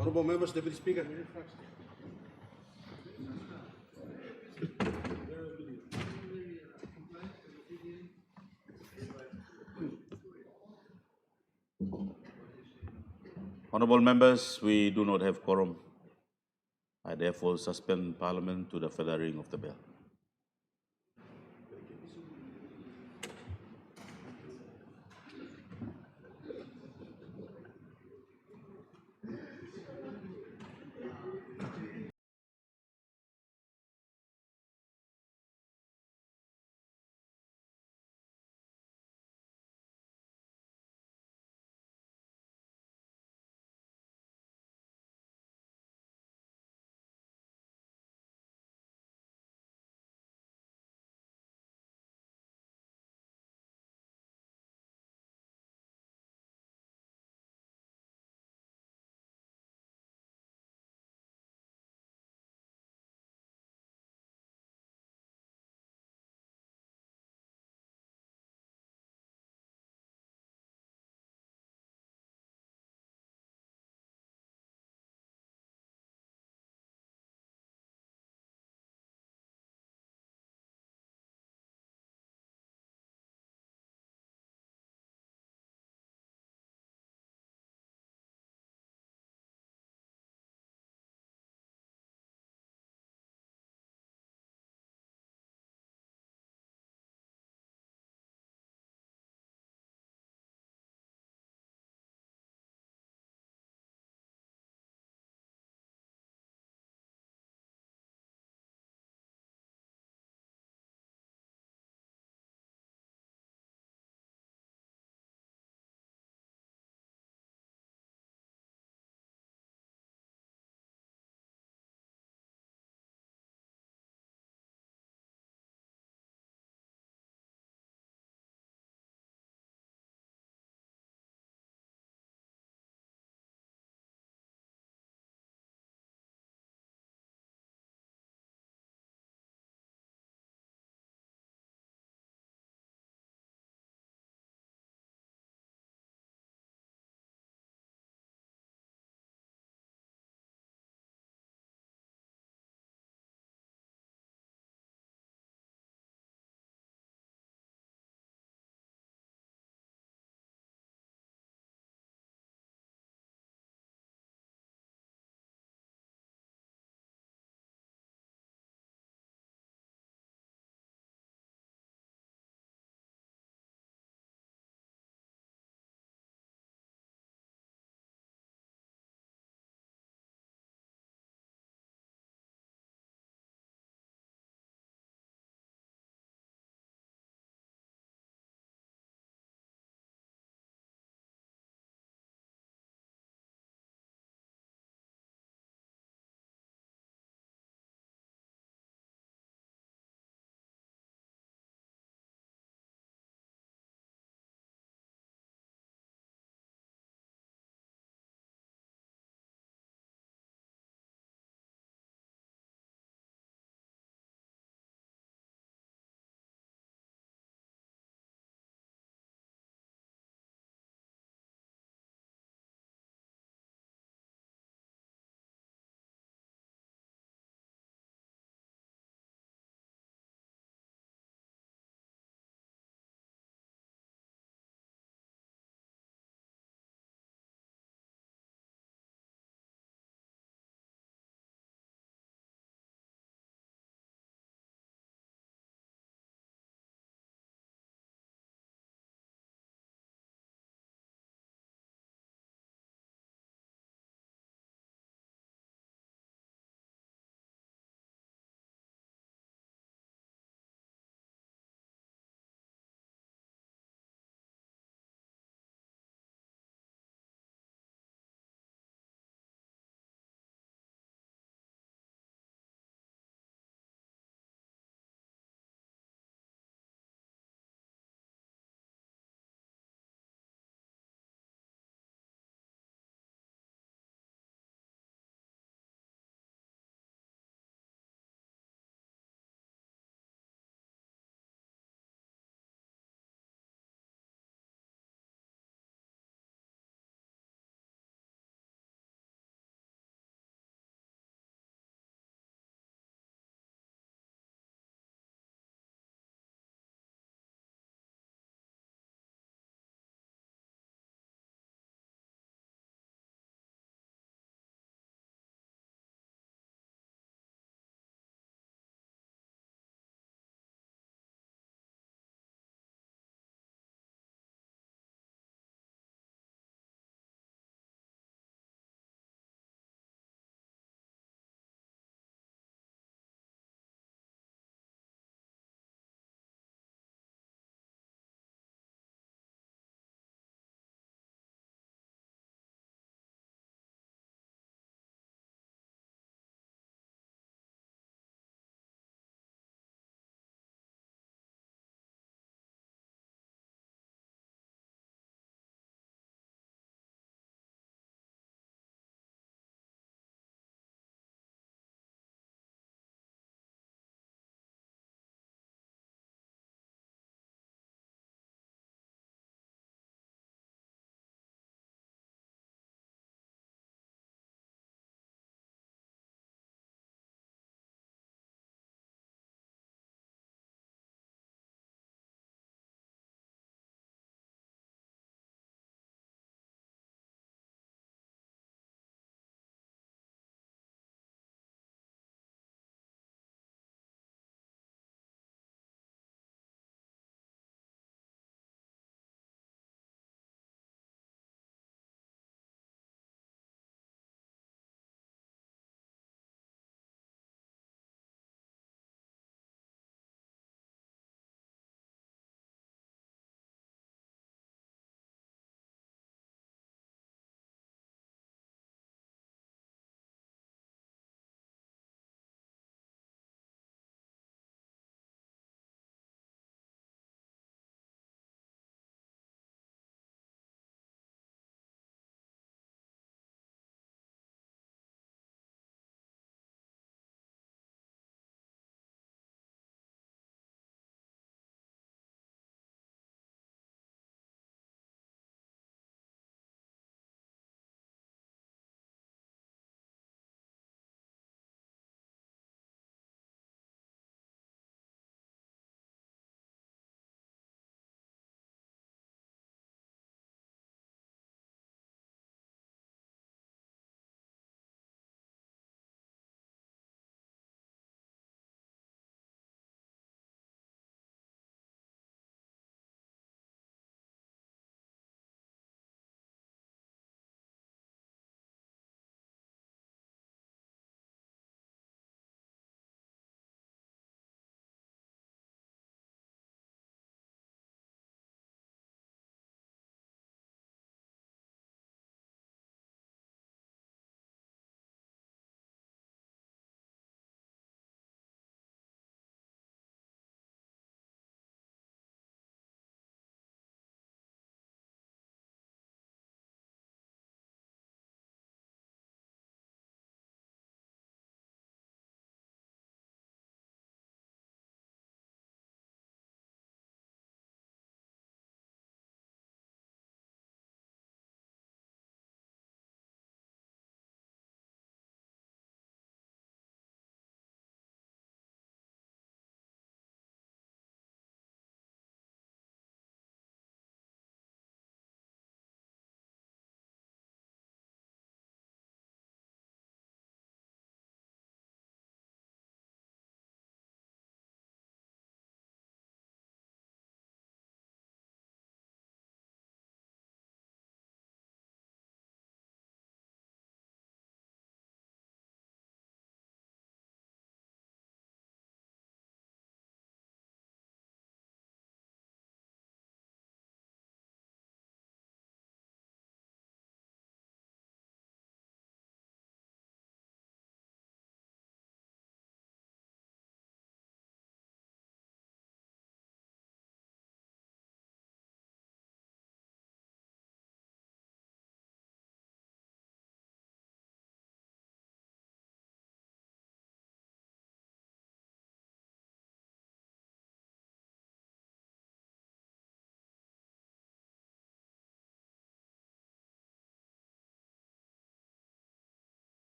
Honourable members, Deputy Speaker. Honourable members, we do not have quorum. I therefore suspend Parliament to the further reading of the bill.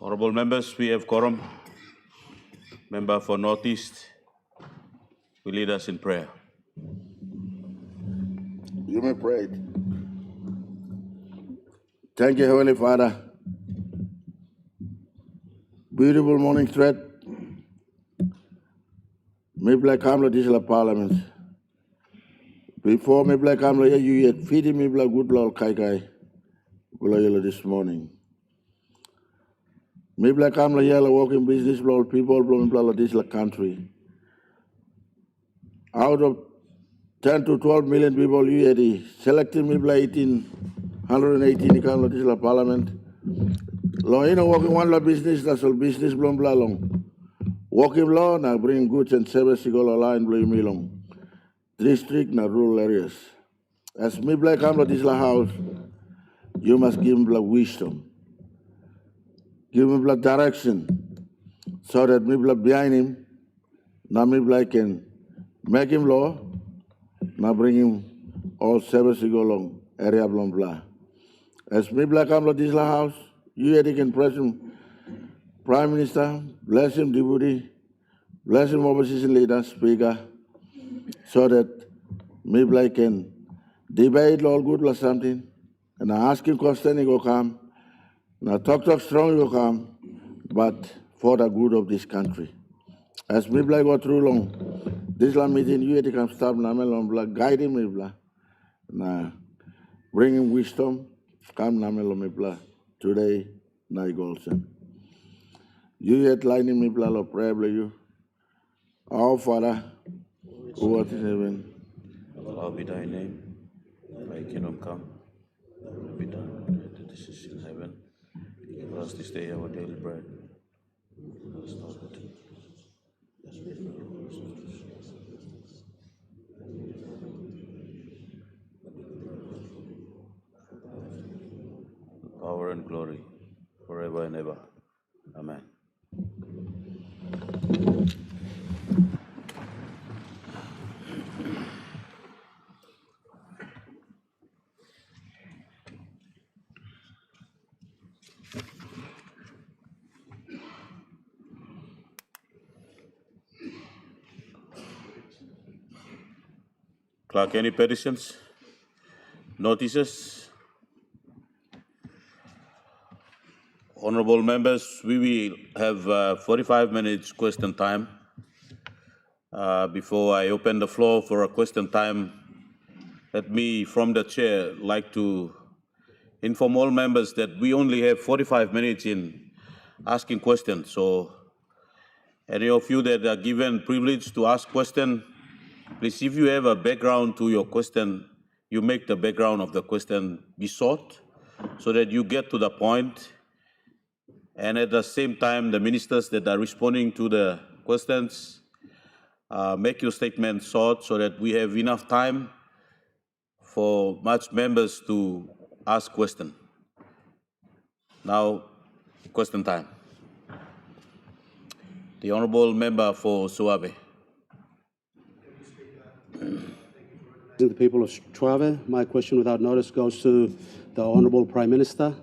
Honorable members, we have quorum. Member for Northeast will lead us in prayer. You may pray. Thank you, Heavenly Father. Beautiful morning thread. Me black hamlet is la parliament. Before me black hamlet, you yet feeding me black good lol kai kai. This morning. Me black hamlet yellow walking business lol people blowing blood this la country. Out of 10 to 12 million people, you had selected me black 118 come this la parliament. Long you know walking one la business that's all business blowing blah long. Walking law now bring goods and services go line blowing me long. District na rural areas. As me black hamlet this la house, you must give him black wisdom. Give him black direction. So that me black behind him, now me black can make him law, now bring him all services go along, area blah blah. As me black hamlet this la house, you can press him, Prime Minister, bless him, Deputy, bless him, opposition leader, Speaker, so that maybe I can debate all good or something, and I ask him question, he go come, and I talk strong, he go come, but for the good of this country. As maybe I go through long, this long meeting, you can stop, guide him, maybe, bring him wisdom, come, maybe, today, na Golson. You yet lining me, blah, prayer, you. Our Father, who art in heaven, Hallowed be thy name, thy kingdom come, thy will be done, as it is in heaven. Give us this day our daily bread. Give us not the power and glory, forever and ever. Amen. Clerk, any petitions? Notices? Honorable members, we will have 45 minutes question time. Before I open the floor for a question time, let me, from the chair, like to inform all members that we only have 45 minutes in asking questions. So any of you that are given privilege to ask question, please, if you have a background to your question, you make the background of the question be short so that you get to the point. And at the same time, the ministers that are responding to the questions, make your statement short so that we have enough time for much members to ask questions. Now, question time. The Honourable Member for Suave. The people of Suave, my question without notice goes to the Honourable Prime Minister.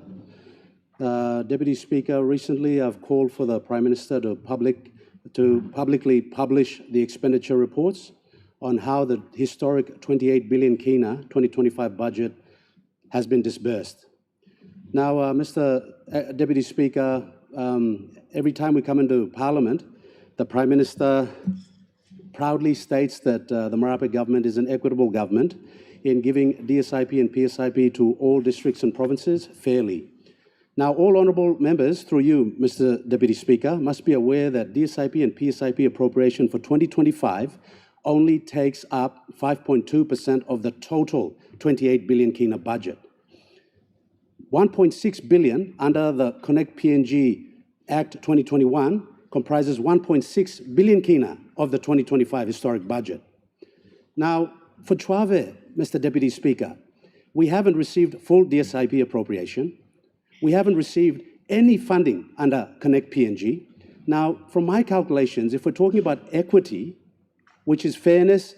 Deputy Speaker, recently I've called for the Prime Minister to publicly publish the expenditure reports on how the historic 28 billion kina 2025 budget has been disbursed. Now, Mr. Deputy Speaker, every time we come into Parliament, the Prime Minister proudly states that the Marape government is an equitable government in giving DSIP and PSIP to all districts and provinces fairly. Now, all honourable members, through you, Mr. Deputy Speaker, must be aware that DSIP and PSIP appropriation for 2025 only takes up 5.2% of the total 28 billion kina budget. 1.6 billion under the Connect PNG Act 2021 comprises 1.6 billion kina of the 2025 historic budget. Now, for Suave, Mr. Deputy Speaker, we haven't received full DSIP appropriation. We haven't received any funding under Connect PNG. Now, from my calculations, if we're talking about equity, which is fairness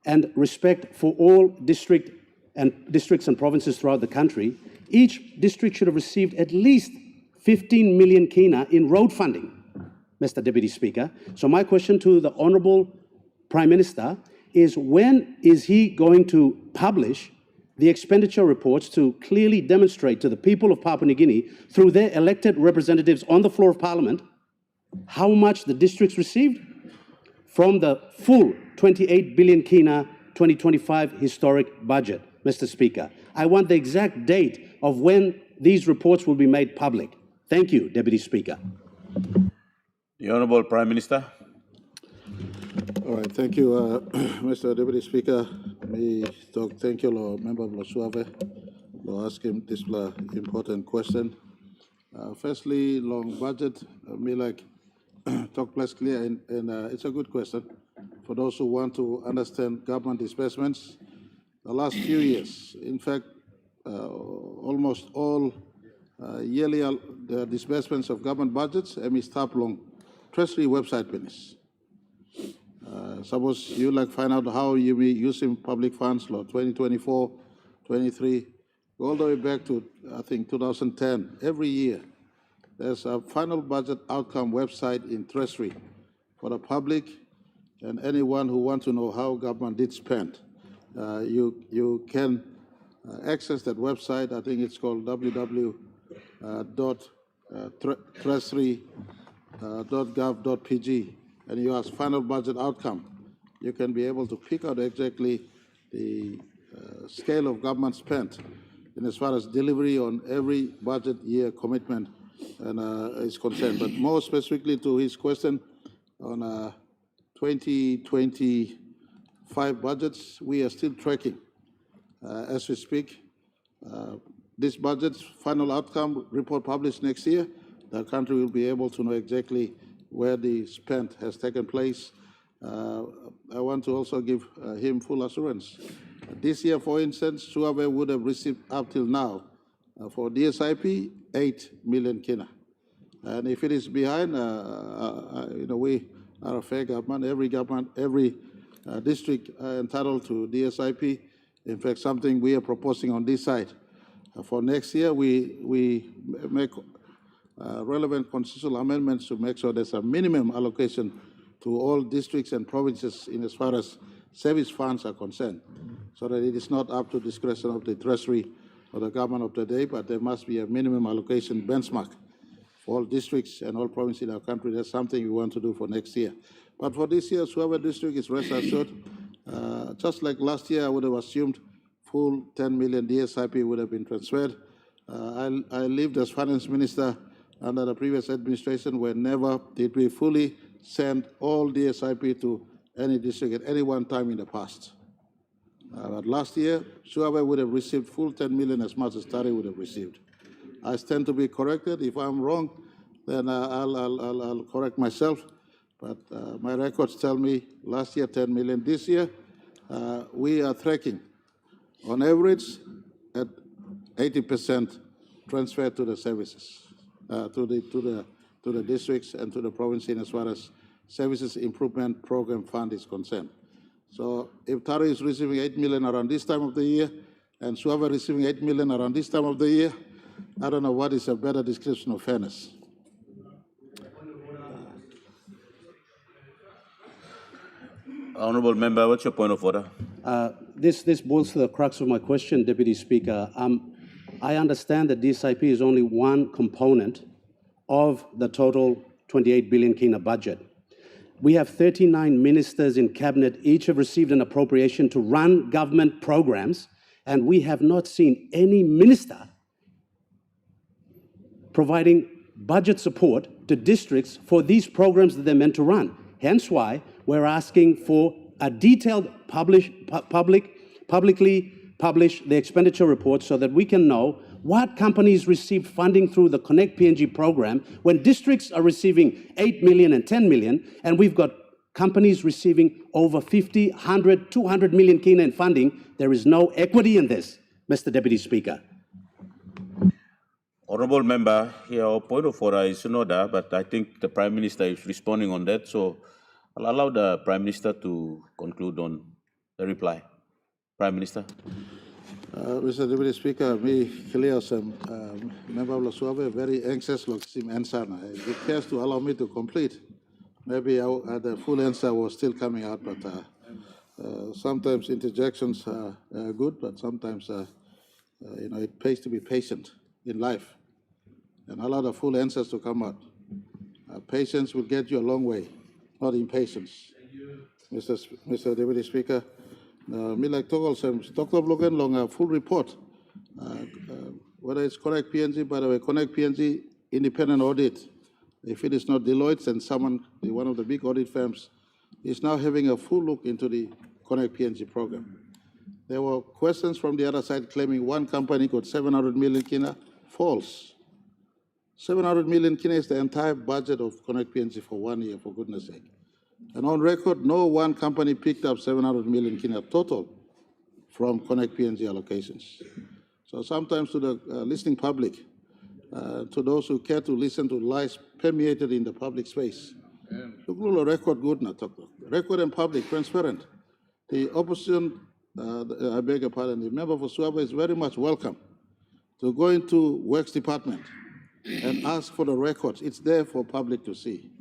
and respect for all districts and provinces throughout the country, each district should have received at least 15 million kina in road funding, Mr. Deputy Speaker. So my question to the Honourable Prime Minister is, when is he going to publish the expenditure reports to clearly demonstrate to the people of Papua New Guinea, through their elected representatives on the floor of Parliament, how much the districts received from the full 28 billion kina 2025 historic budget, Mr. Speaker? I want the exact date of when these reports will be made public. Thank you, Deputy Speaker. The Honourable Prime Minister. All right, thank you, Mr. Deputy Speaker. Me talk thank you, Member of Suave, for asking this important question. Firstly, long budget, me like talk less clear, and it's a good question for those who want to understand government disbursements. The last few years, in fact, almost all yearly the disbursements of government budgets, me stop long Treasury website business. Suppose you like find out how you be using public funds, law 2024, 23, all the way back to, I think, 2010. Every year, there's a final budget outcome website in Treasury for the public and anyone who wants to know how government did spend. You can access that website. I think it's called www.treasury.gov.pg. And you ask final budget outcome, you can be able to pick out exactly the scale of government spent and as far as delivery on every budget year commitment and is concerned. But more specifically to his question on 2025 budgets, we are still tracking as we speak. This budget's final outcome report published next year, the country will be able to know exactly where the spend has taken place. I want to also give him full assurance. This year, for instance, Suave would have received up till now for DSIP 8 million kina. And if it is behind, we are a fair government. Every district entitled to DSIP. In fact, something we are proposing on this side. For next year, we make relevant constitutional amendments to make sure there's a minimum allocation to all districts and provinces in as far as service funds are concerned, so that it is not up to discretion of the Treasury or the government of the day, but there must be a minimum allocation benchmark for all districts and all provinces in our country. That's something we want to do for next year. But for this year, Suave district is rest assured. Just like last year, I would have assumed full 10 million DSIP would have been transferred. I lived as finance minister under the previous administration where never did we fully send all DSIP to any district at any one time in the past. But last year, Suave would have received full 10 million as much as Tari would have received. I stand to be corrected. If I'm wrong, then I'll correct myself. But my records tell me last year 10 million. This year, we are tracking on average at 80% transfer to the services, to the districts and to the province as far as services improvement program fund is concerned. So if Tari is receiving 8 million around this time of the year and Suave receiving 8 million around this time of the year, I don't know what is a better description of fairness. Honourable Member, what's your point of order? This boils to the crux of my question, Deputy Speaker. I understand that DSIP is only one component of the total 28 billion kina budget. We have 39 ministers in cabinet. Each have received an appropriation to run government programs, and we have not seen any minister providing budget support to districts for these programs that they're meant to run. Hence why we're asking for a detailed publicly publish the expenditure report so that we can know what companies received funding through the Connect PNG program when districts are receiving 8 million and 10 million, and we've got companies receiving over 50, 100, 200 million kina in funding. There is no equity in this, Mr. Deputy Speaker. Honourable Member, your point of order is in order, but I think the Prime Minister is responding on that, so I'll allow the Prime Minister to conclude on the reply. Prime Minister. Mr. Deputy Speaker, me clear some member of Suave very anxious look sim answer. If it cares to allow me to complete, maybe the full answer was still coming out, but sometimes interjections are good, but sometimes it pays to be patient in life and allow the full answers to come out. Patience will get you a long way, not impatience. Mr. Deputy Speaker, me like Togol Sam, Dr. Logan Long, a full report. Whether it's Connect PNG, by the way, Connect PNG independent audit. If it is not Deloitte, then someone, one of the big audit firms, is now having a full look into the Connect PNG program. There were questions from the other side claiming one company got 700 million kina. False. 700 million kina is the entire budget of Connect PNG for 1 year, for goodness sake. And on record, no one company picked up 700 million kina total from Connect PNG allocations. So sometimes to the listening public, to those who care to listen to lies permeated in the public space, look, record good na talk. Record and public, transparent. The opposition, I beg your pardon, the member for Suava is very much welcome to go into Works Department and ask for the records. It's there for public to see.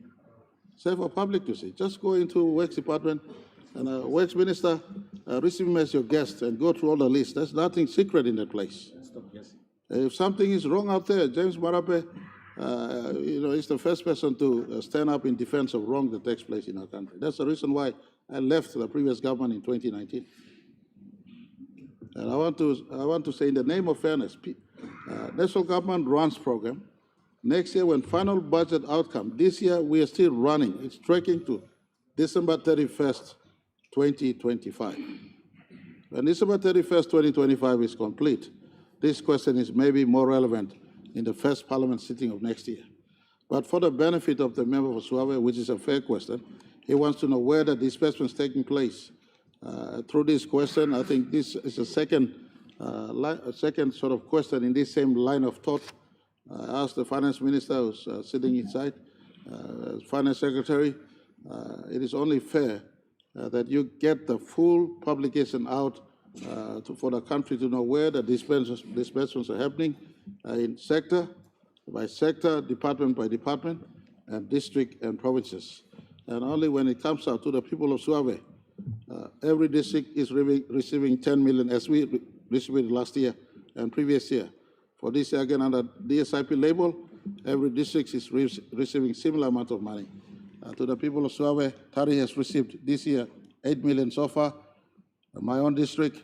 It's there for public to see. Just go into Works Department and Works Minister, receive him as your guest and go through all the list. There's nothing secret in that place. If something is wrong out there, James Marape, is the first person to stand up in defense of wrong that takes place in our country. That's the reason why I left the previous government in 2019. And I want to say, in the name of fairness, national government runs program. Next year, when final budget outcome, this year we are still running. It's tracking to December 31st, 2025. When December 31st, 2025 is complete, this question is maybe more relevant in the first parliament sitting of next year. But for the benefit of the member for Suave, which is a fair question, he wants to know where the disbursement is taking place. Through this question, I think this is a second sort of question in this same line of thought. I asked the finance minister who's sitting inside, finance secretary, it is only fair that you get the full publication out for the country to know where the disbursements are happening in sector by sector, department by department, and district and provinces. And only when it comes out to the people of Suave, every district is receiving 10 million as we received last year and previous year. For this year, again, under DSIP label, every district is receiving similar amount of money. To the people of Suave, Tari has received this year 8 million so far. My own district,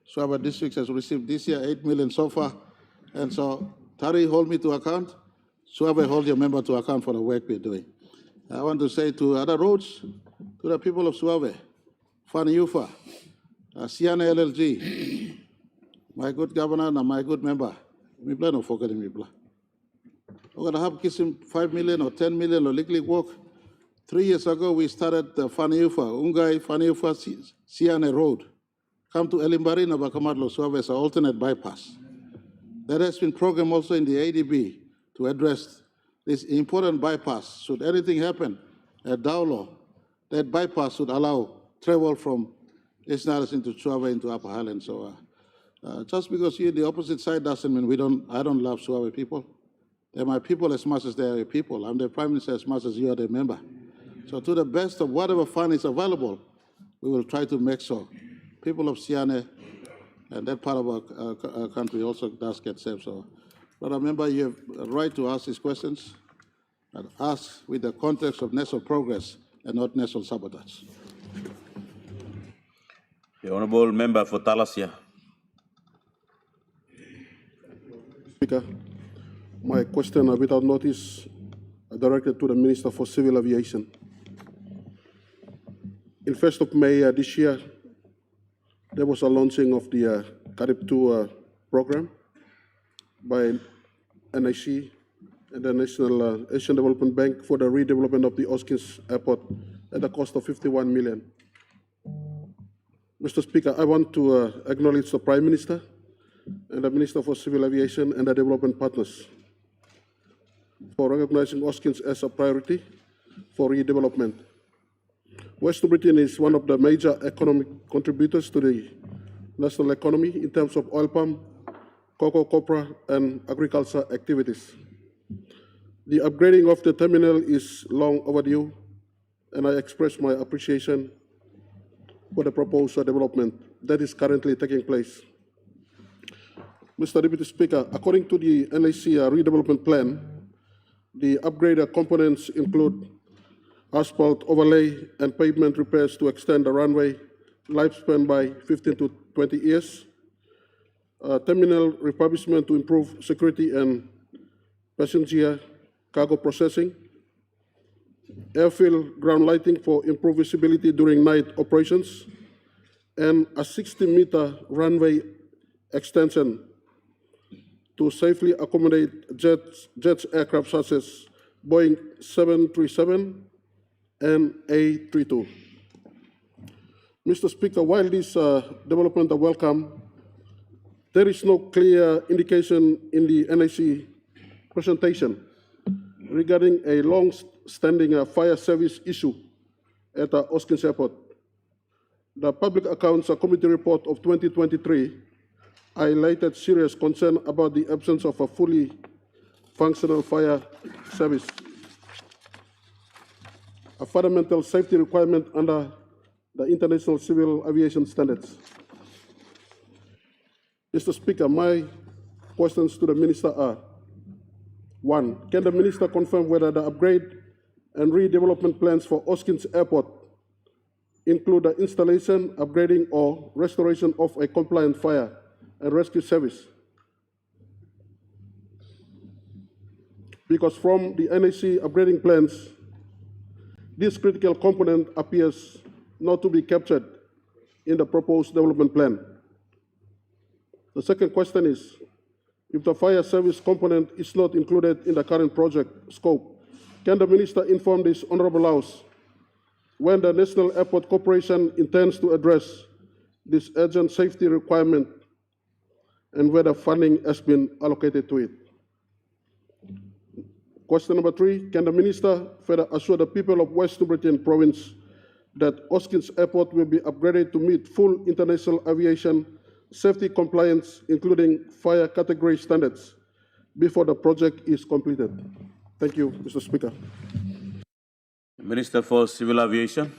Suave district, has received this year 8 million so far. And so Tari hold me to account, Suave hold your member to account for the work we're doing. I want to say to other roads, to the people of Suave, Faniufa, Siana LLG, my good governor and my good member, we plan on forgetting me. We're going to have kiss him 5 million or 10 million or legally work. 3 years ago, we started the Faniufa, Ungai, Faniufa, Siana Road. Come to Elimbari, Nabakamadlo, Suave as an alternate bypass. There has been program also in the ADB to address this important bypass. Should anything happen at Daulo, that bypass should allow travel from Isnaras into Suave into Upper Highland. So just because you're the opposite side doesn't mean I don't love Suave people. They're my people as much as they're your people. I'm the Prime Minister as much as you are the member. So to the best of whatever fund is available, we will try to make sure people of Siane and that part of our country also does get saved. So, but remember, you have a right to ask these questions and ask with the context of national progress and not national sabotage. The Honourable Member for Talasia. Speaker, my question without notice directed to the Minister for Civil Aviation. In 1st of May this year, there was a launching of the Carib 2 program by NIC and the National Asian Development Bank for the redevelopment of the Hoskins Airport at a cost of 51 million. Mr. Speaker, I want to acknowledge the Prime Minister and the Minister for Civil Aviation and the development partners for recognizing Hoskins as a priority for redevelopment. Western Britain is one of the major economic contributors to the national economy in terms of oil palm, cocoa, copra, and agriculture activities. The upgrading of the terminal is long overdue, and I express my appreciation for the proposed development that is currently taking place. Mr. Deputy Speaker, according to the NAC redevelopment plan, the upgraded components include asphalt overlay and pavement repairs to extend the runway lifespan by 15 to 20 years, terminal refurbishment to improve security and passenger cargo processing, airfield ground lighting for improved visibility during night operations, and a 60-meter runway extension to safely accommodate jets aircraft such as Boeing 737 and A32. Mr. Speaker, while these developments are welcome, there is no clear indication in the NAC presentation regarding a long-standing fire service issue at Hoskins Airport. The Public Accounts Committee report of 2023 highlighted serious concern about the absence of a fully functional fire service, a fundamental safety requirement under the International Civil Aviation Standards. Mr. Speaker, my questions to the Minister are: 1. Can the Minister confirm whether the upgrade and redevelopment plans for Hoskins Airport include the installation, upgrading, or restoration of a compliant fire and rescue service? Because from the NAC upgrading plans, this critical component appears not to be captured in the proposed development plan. The second question is, if the fire service component is not included in the current project scope, can the Minister inform this Honorable House when the National Airport Corporation intends to address this urgent safety requirement and whether funding has been allocated to it? Question number 3, can the Minister further assure the people of West New Britain Province that Hoskins Airport will be upgraded to meet full international aviation safety compliance, including fire category standards, before the project is completed? Thank you, Mr. Speaker. Minister for Civil Aviation.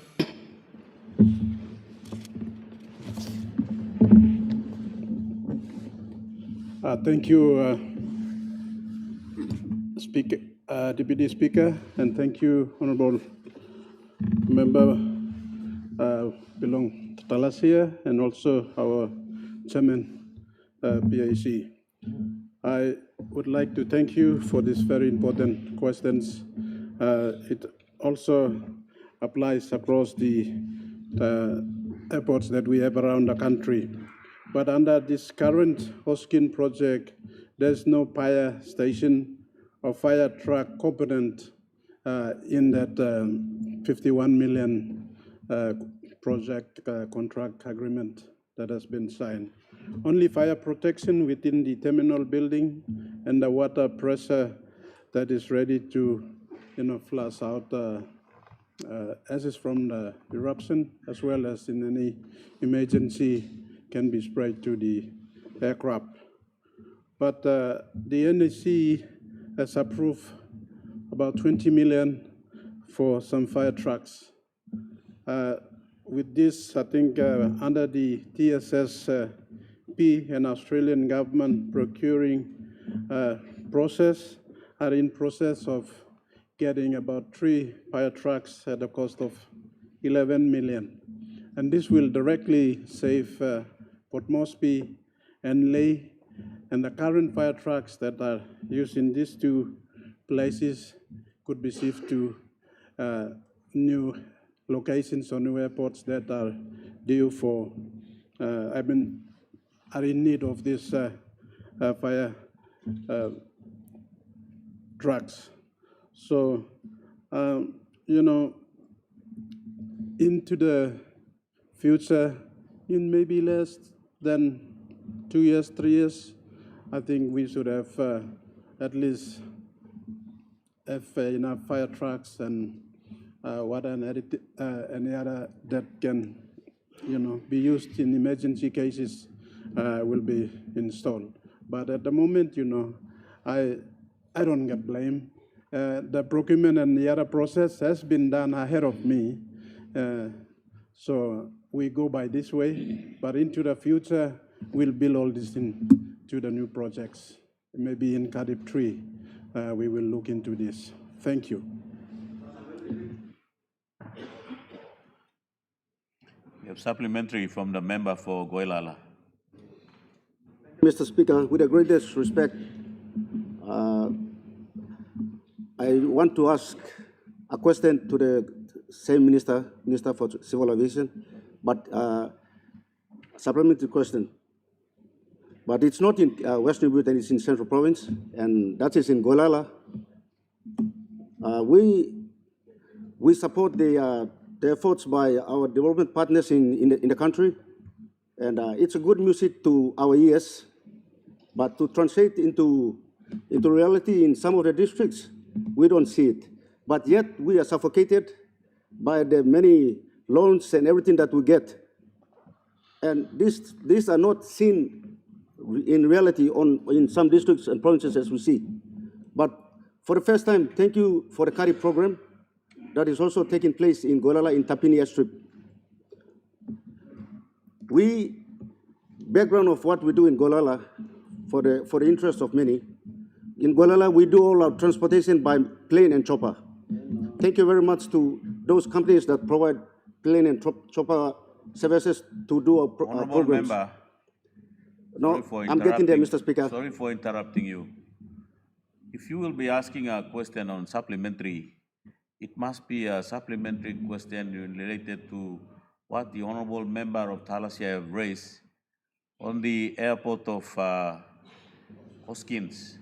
Thank you, Speaker, Deputy Speaker, and thank you, Honourable Member Belong Talasia, and also our Chairman, PAC. I would like to thank you for these very important questions. It also applies across the airports that we have around the country. But under this current Hoskins project, there's no fire station or fire truck component in that 51 million project contract agreement that has been signed. Only fire protection within the terminal building and the water pressure that is ready to, flush out ashes from the eruption, as well as in any emergency can be sprayed to the aircraft. But the NAC has approved about 20 million for some fire trucks. With this, I think under the TSSP and Australian government procuring process, are in process of getting about 3 fire trucks at a cost of 11 million. And this will directly save Port Moresby and Lae, and the current fire trucks that are used in these two places could be shifted to new locations or new airports that are due for, are in need of these fire trucks. So, into the future, in maybe less than 2 years, 3 years, I think we should have at least enough fire trucks and water and any other that can be used in emergency cases will be installed. But at the moment, I don't get blame. The procurement and the other process has been done ahead of me. So we go by this way, but into the future, we'll build all this into the new projects. Maybe in Cardiff 3, we will look into this. Thank you. We have supplementary from the member for Goilala. Mr. Speaker, with the greatest respect, I want to ask a question to the same Minister for Civil Aviation, but supplementary question. But it's not in Western Bhutan, it's in Central Province, and that is in Goilala. We support the efforts by our development partners in the country, and it's a good music to our ears, but to translate into reality in some of the districts, we don't see it. But yet we are suffocated by the many loans and everything that we get. And these are not seen in reality in some districts and provinces as we see. But for the first time, thank you for the CARI program that is also taking place in Goilala in Tapini Airstrip. Background of what we do in Goilala, for the interest of many, in Goilala we do all our transportation by plane and chopper. Thank you very much to those companies that provide plane and chopper services to do our programs. Member, No, I'm getting there, Mr. Speaker. Sorry for interrupting you. If you will be asking a question on supplementary, it must be a supplementary question related to what the honorable member of Thalasia have raised on the airport of Hoskins.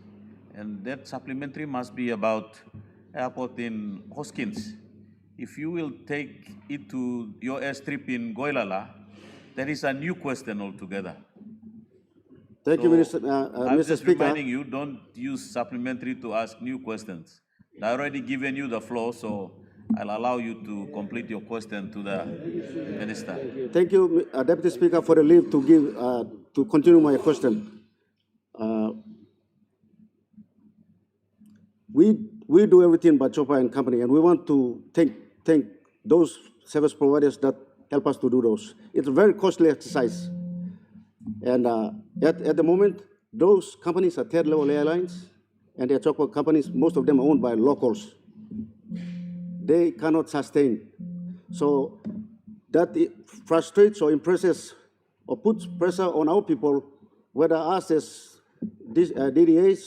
And that supplementary must be about airport in Hoskins. If you will take it to your airstrip in Goilala, that is a new question altogether. Thank you, I'm Mr. just Speaker. reminding you, don't use supplementary to ask new questions. I already given you the floor, so I'll allow you to complete your question to the minister. Thank you, Deputy Speaker, for the leave to give to continue my question. We do everything by chopper and company, and we want to thank those service providers that help us to do those. It's a very costly exercise. And at the moment, those companies are third-level airlines, and their chopper companies, most of them are owned by locals. They cannot sustain. So that frustrates or impresses or puts pressure on our people, whether us as DDAs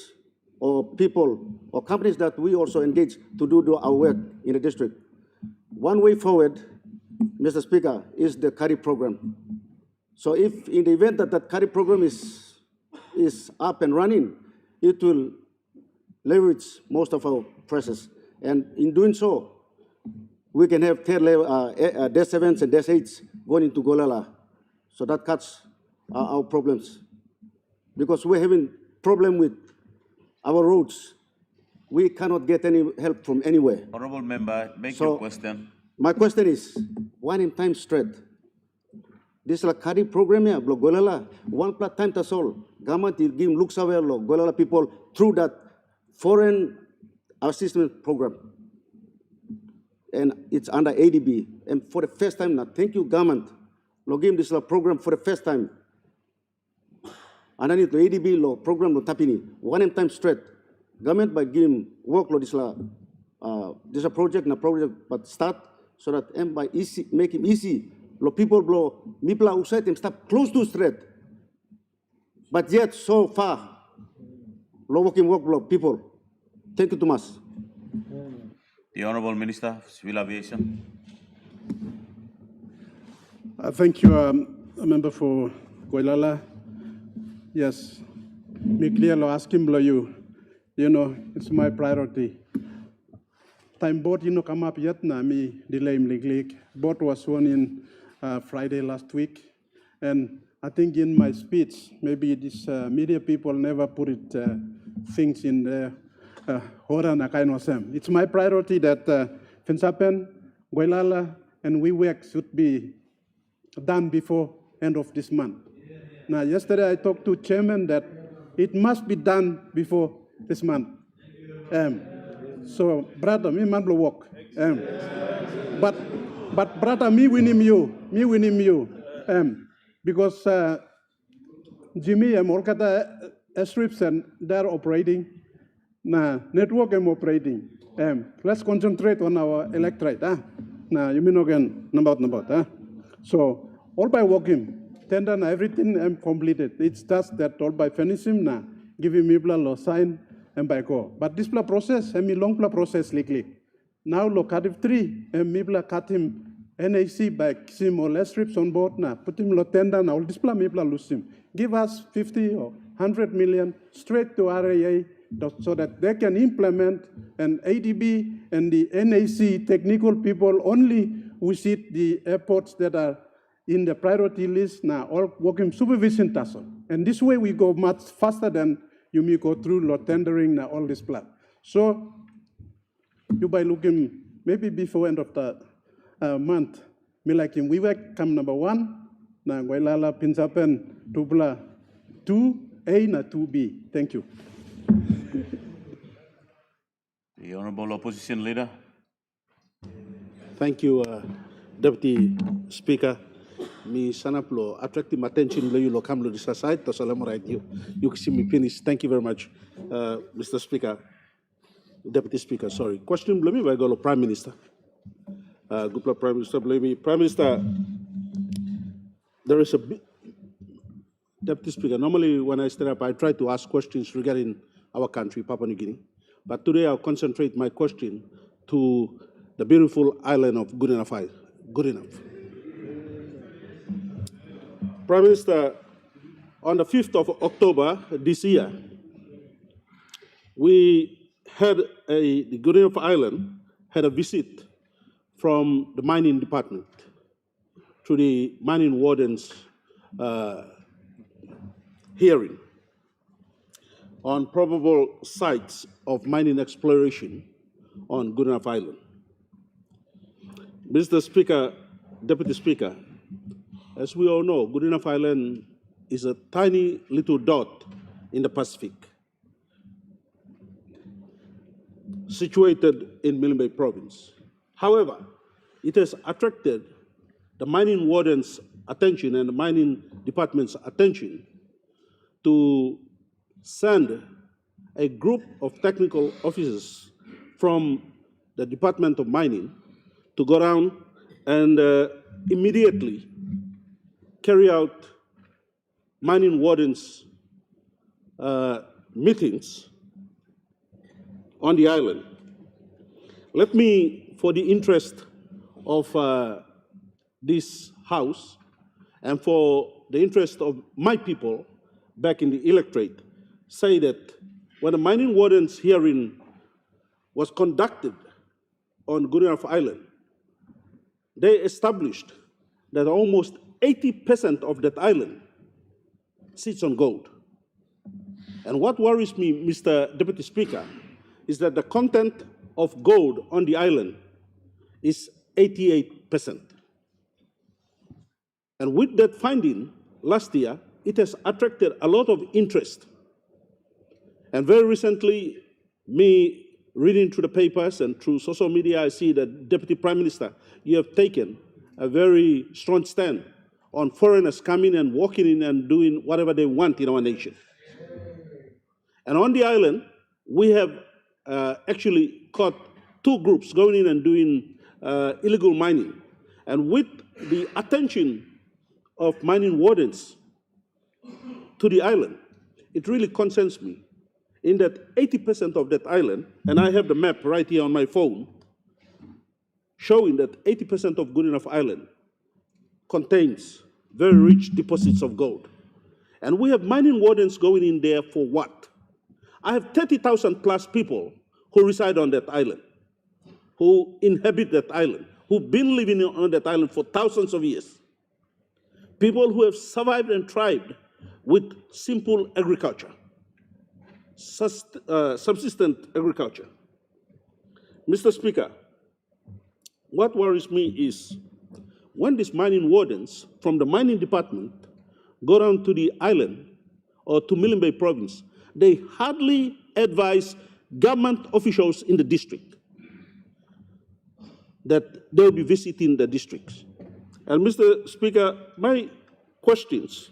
or people or companies that we also engage to do our work in the district. One way forward, Mr. Speaker, is the CARI program. So if in the event that that CARI program is up and running, it will leverage most of our process. And in doing so, we can have third level Dash 7s and Dash 8s going into Goilala. So that cuts our problems. Because we're having problem with our roads. We cannot get any help from anywhere. Honorable member, make your question. My question is, one in time straight. This is a CARI program here, Goilala, one plus time that's all. Government will give looks away Goilala people through that foreign assistance program. And it's under ADB. And for the first time now, thank you, government. Login this program for the first time. Underneath the ADB law program no tapini, one in time straight. Government by giving workload this a project na project but start so that by easy make it easy. Lo people blow mipla usai them stop close to straight. But yet so far, low working work blow people. Thank you too much. The Honorable Minister of Civil Aviation. Thank you, Member for Goilala. Yes, me clearly asking below you. It's my priority. Time boat, come up yet na me delay me. Boat was sworn in Friday last week, and I think in my speech, maybe these media people never put it things in there. It's my priority that Finsapen, Goilala, and we work should be done before end of this month. Now, yesterday I talked to chairman that it must be done before this month. So, brother, me man blow work. But brother, me winning you. Because Jimmy and Molkata strips and they're operating. Nah, network am operating. Let's concentrate on our electorate. Nah, you mean again, number. So all by working, tender and everything am completed. It's just that all by finishing now, giving me blah sign and by go. But this blah process, and me long blah process likely. Now look at 3 and me blah cut him NAC by sim or less strips on board now. Put him lo tender now this blah me blah lose him. Give us 50 or 100 million straight to RAA so that they can implement an ADB and the NAC technical people only visit the airports that are in the priority list now, all working supervision task. And this way we go much faster than you may go through lot tendering now all this plan. So you by looking maybe before end of the month, me like him, we will come number 1, na Guaylala Pinsapen, Tubla 2A na 2B. Thank you. The Honorable Opposition Leader. Thank you, Deputy Speaker. Me sanaplo attracting attention lo you lo come lo this side to salam right you can see me finish. Thank you very much, Mr. Speaker, Deputy Speaker. Sorry. Question lo me by go Prime Minister. Good Prime Minister. Prime Minister. There is a Deputy Speaker. Normally when I stand up, I try to ask questions regarding our country, Papua New Guinea. But today I'll concentrate my question to the beautiful island of Guinea. Prime Minister, on the 5th of October this year, we had the Guinea Island had a visit from the mining department to the mining warden's hearing on probable sites of mining exploration on Guinea Island. Mr. Speaker, Deputy Speaker, as we all know, Guinea Island is a tiny little dot in the Pacific, situated in Milne Bay Province. However, it has attracted the mining warden's attention and the mining department's attention to send a group of technical officers from the Department of Mining to go down and immediately carry out mining wardens' meetings on the island. Let me, for the interest of this House and for the interest of my people back in the electorate, say that when the mining wardens hearing was conducted on Guinea Island, they established that almost 80% of that island sits on gold. And what worries me, Mr. Deputy Speaker, is that the content of gold on the island is 88%. And with that finding last year, it has attracted a lot of interest. And very recently, me reading through the papers and through social media, I see that Deputy Prime Minister, you have taken a very strong stand on foreigners coming and walking in and doing whatever they want in our nation. And on the island, we have actually caught 2 groups going in and doing illegal mining. And with the attention of mining wardens to the island, it really concerns me in that 80% of that island, and I have the map right here on my phone, showing that 80% of Guinea Island contains very rich deposits of gold. And we have mining wardens going in there for what? I have 30,000 plus people who reside on that island, who inhabit that island, who've been living on that island for thousands of years. People who have survived and thrived with simple agriculture, subsistent agriculture. Mr. Speaker, what worries me is when these mining wardens from the mining department go down to the island or to Milne Bay province, they hardly advise government officials in the district that they'll be visiting the districts. And Mr. Speaker, my questions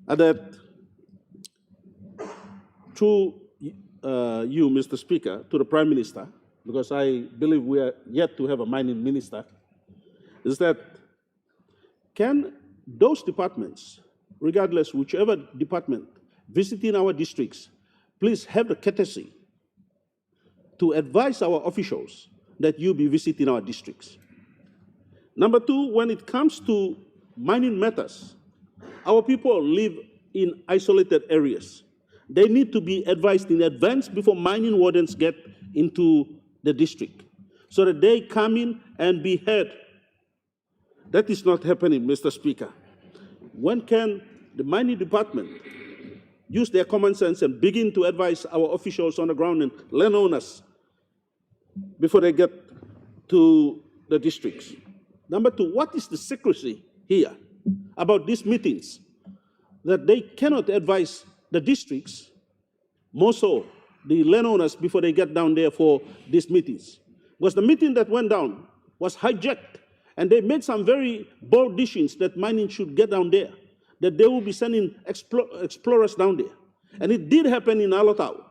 are that to you, Mr. Speaker, to the Prime Minister, because I believe we are yet to have a mining minister, is that can those departments, regardless whichever department, visiting our districts, please have the courtesy to advise our officials that you be visiting our districts. Number two, when it comes to mining matters, our people live in isolated areas. They need to be advised in advance before mining wardens get into the district so that they come in and be heard. That is not happening, Mr. Speaker. When can the mining department use their common sense and begin to advise our officials on the ground and landowners before they get to the districts? Number two, what is the secrecy here about these meetings that they cannot advise the districts, more so the landowners, before they get down there for these meetings? Because the meeting that went down was hijacked, and they made some very bold decisions that mining should get down there, that they will be sending explorers down there. And it did happen in Alotau,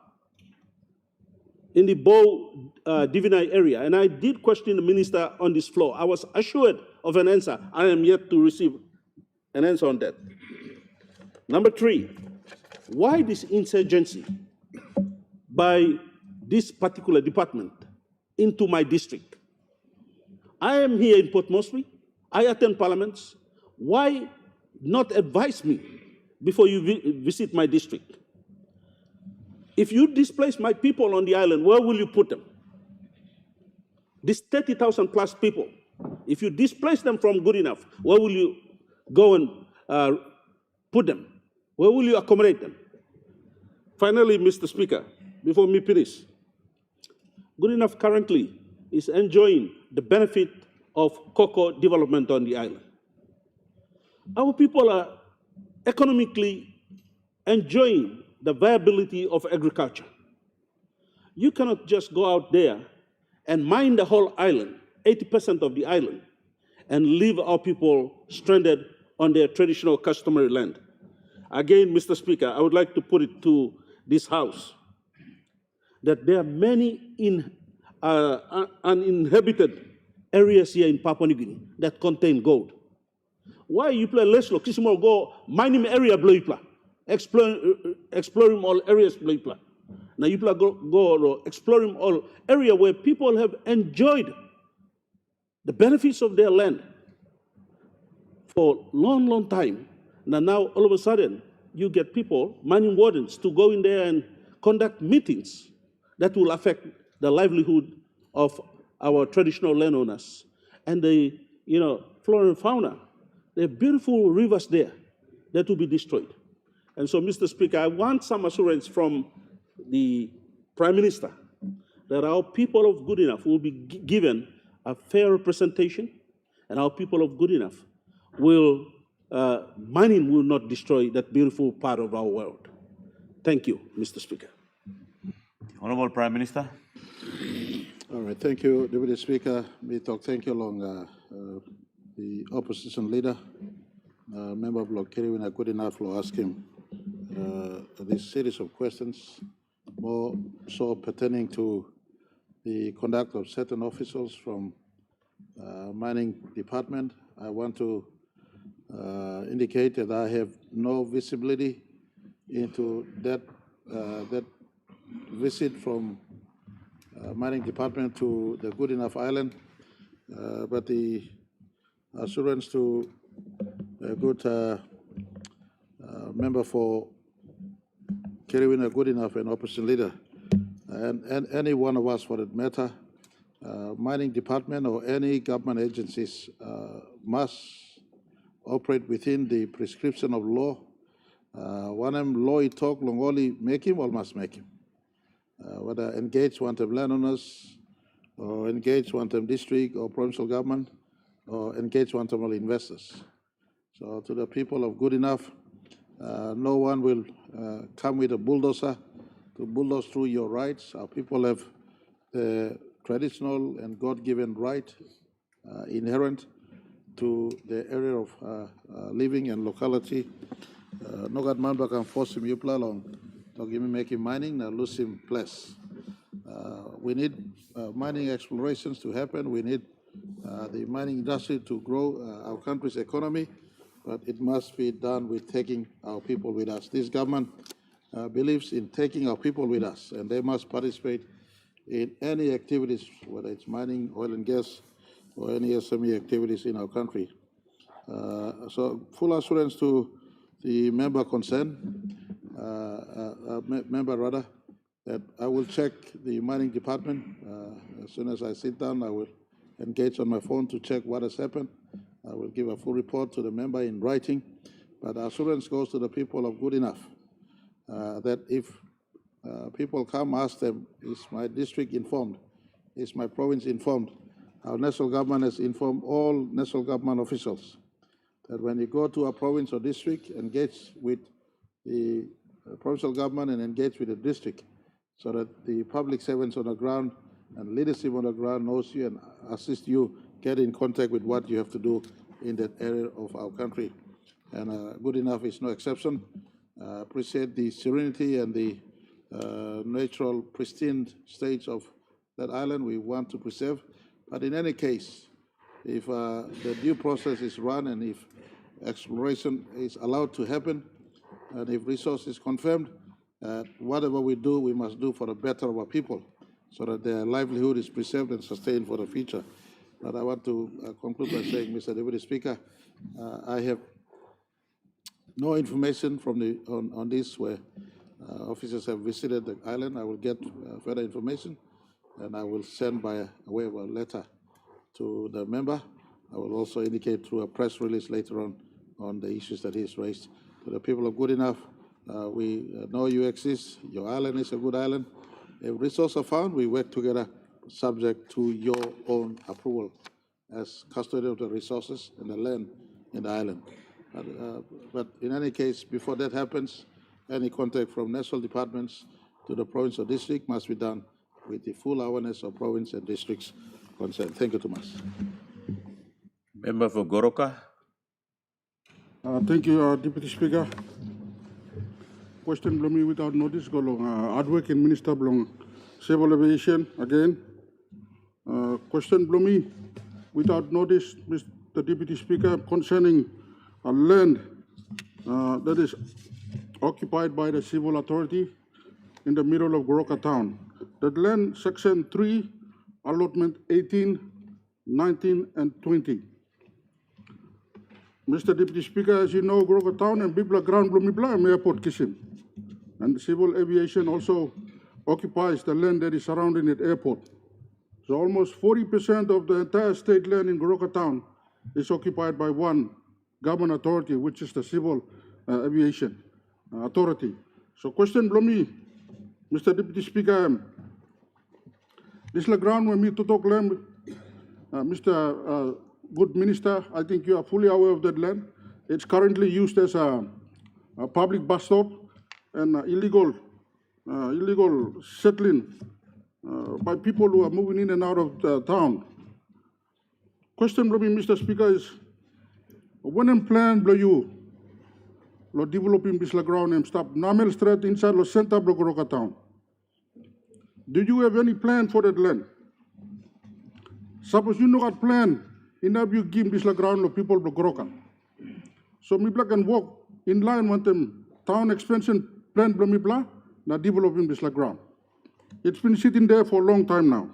in the Bow Divinai area. And I did question the minister on this floor. I was assured of an answer. I am yet to receive an answer on that. Number three, why this insurgency by this particular department into my district? I am here in Port Moresby. I attend parliaments. Why not advise me before you visit my district? If you displace my people on the island, where will you put them? These 30,000 plus people, if you displace them from good enough, where will you go and put them? Where will you accommodate them? Finally, Mr. Speaker, before me finish, good enough currently is enjoying the benefit of cocoa development on the island. Our people are economically enjoying the viability of agriculture. You cannot just go out there and mine the whole island, 80% of the island, and leave our people stranded on their traditional customary land. Again, Mr. Speaker, I would like to put it to this House that there are many uninhabited areas here in Papua New Guinea that contain gold. Why you play less low? Kisimo go mining area blow you exploring all areas blow you. Now you go exploring all area where people have enjoyed the benefits of their land for long, long time. Now all of a sudden you get people, mining wardens, to go in there and conduct meetings that will affect the livelihood of our traditional landowners and the flora and fauna. There are beautiful rivers there that will be destroyed. And so, Mr. Speaker, I want some assurance from the Prime Minister that our people of good enough will be given a fair representation, and our people of good enough will, mining will not destroy that beautiful part of our world. Thank you, Mr. Speaker. Honorable Prime Minister. All right, thank you, Deputy Speaker. Me talk thank you along the opposition leader, member of Bloc Kiriwina good enough for asking this series of questions, more so pertaining to the conduct of certain officials from mining department. I want to indicate that I have no visibility into that visit from mining department to the Good Enough Island, but the assurance to a good member for Kiriwina Good Enough and opposition leader, and any one of us for that matter, mining department or any government agencies must operate within the prescription of law. One law it talk long only make him or must make him. Whether engage one time landowners or engage one time district or provincial government, or engagement of investors. So to the people of good enough, no one will come with a bulldozer to bulldoze through your rights. Our people have the traditional and God-given right inherent to the area of living and locality. Nogat Mamba can force him yupla long. To give me making mining, now lose him place. We need mining explorations to happen. We need the mining industry to grow our country's economy, but it must be done with taking our people with us. This government believes in taking our people with us, and they must participate in any activities, whether it's mining, oil and gas, or any SME activities in our country. So full assurance to the member concerned, that I will check the mining department. As soon as I sit down, I will engage on my phone to check what has happened. I will give a full report to the member in writing, but assurance goes to the people of good enough that if people come, ask them, is my district informed? Is my province informed? Our national government has informed all national government officials that when you go to a province or district, engage with the provincial government and engage with the district so that the public servants on the ground and leadership on the ground knows you and assist you get in contact with what you have to do in that area of our country. And good enough is no exception. Appreciate the serenity and the natural pristine state of that island we want to preserve. But in any case, if the due process is run and if exploration is allowed to happen and if resource is confirmed, whatever we do, we must do for the better of our people so that their livelihood is preserved and sustained for the future. But I want to conclude by saying, Mr. Deputy Speaker, I have no information from on this where officers have visited the island. I will get further information and I will send by way of a letter to the member. I will also indicate through a press release later on the issues that he's raised. To the people of good enough, we know you exist. Your island is a good island. If resources are found, we work together subject to your own approval as custodian of the resources and the land in the island. But in any case, before that happens, any contact from national departments to the province or district must be done with the full awareness of province and districts concerned. Thank you too much. Member for Goroka. Thank you, Deputy Speaker. Question belong me without notice go long. Hardwork and Minister belong Civil Aviation again. Question belong me without notice, Mr. Deputy Speaker, concerning a land that is occupied by the civil authority in the middle of Goroka town. That land, Section 3, allotment 18, 19, and 20. Mr. Deputy Speaker, as you know, Goroka town and Bibla ground Blumibla airport Kisim. And civil aviation also occupies the land that is surrounding the airport. So almost 40% of the entire state land in Goroka town is occupied by one government authority, which is the Civil Aviation Authority. So question below me, Mr. Deputy Speaker, this is the ground when me to talk land, Mr. Good Minister, I think you are fully aware of that land. It's currently used as a public bus stop and illegal settling by people who are moving in and out of the town. Question below me, Mr. Speaker, is when I'm plan below you, lo developing this ground and stop Namel Street inside lo center of Goroka town. Do you have any plan for that land? Suppose you know got plan, enough you give this ground lo people of Goroka. So me can walk in line with them town expansion plan below me na developing this ground. It's been sitting there for a long time now.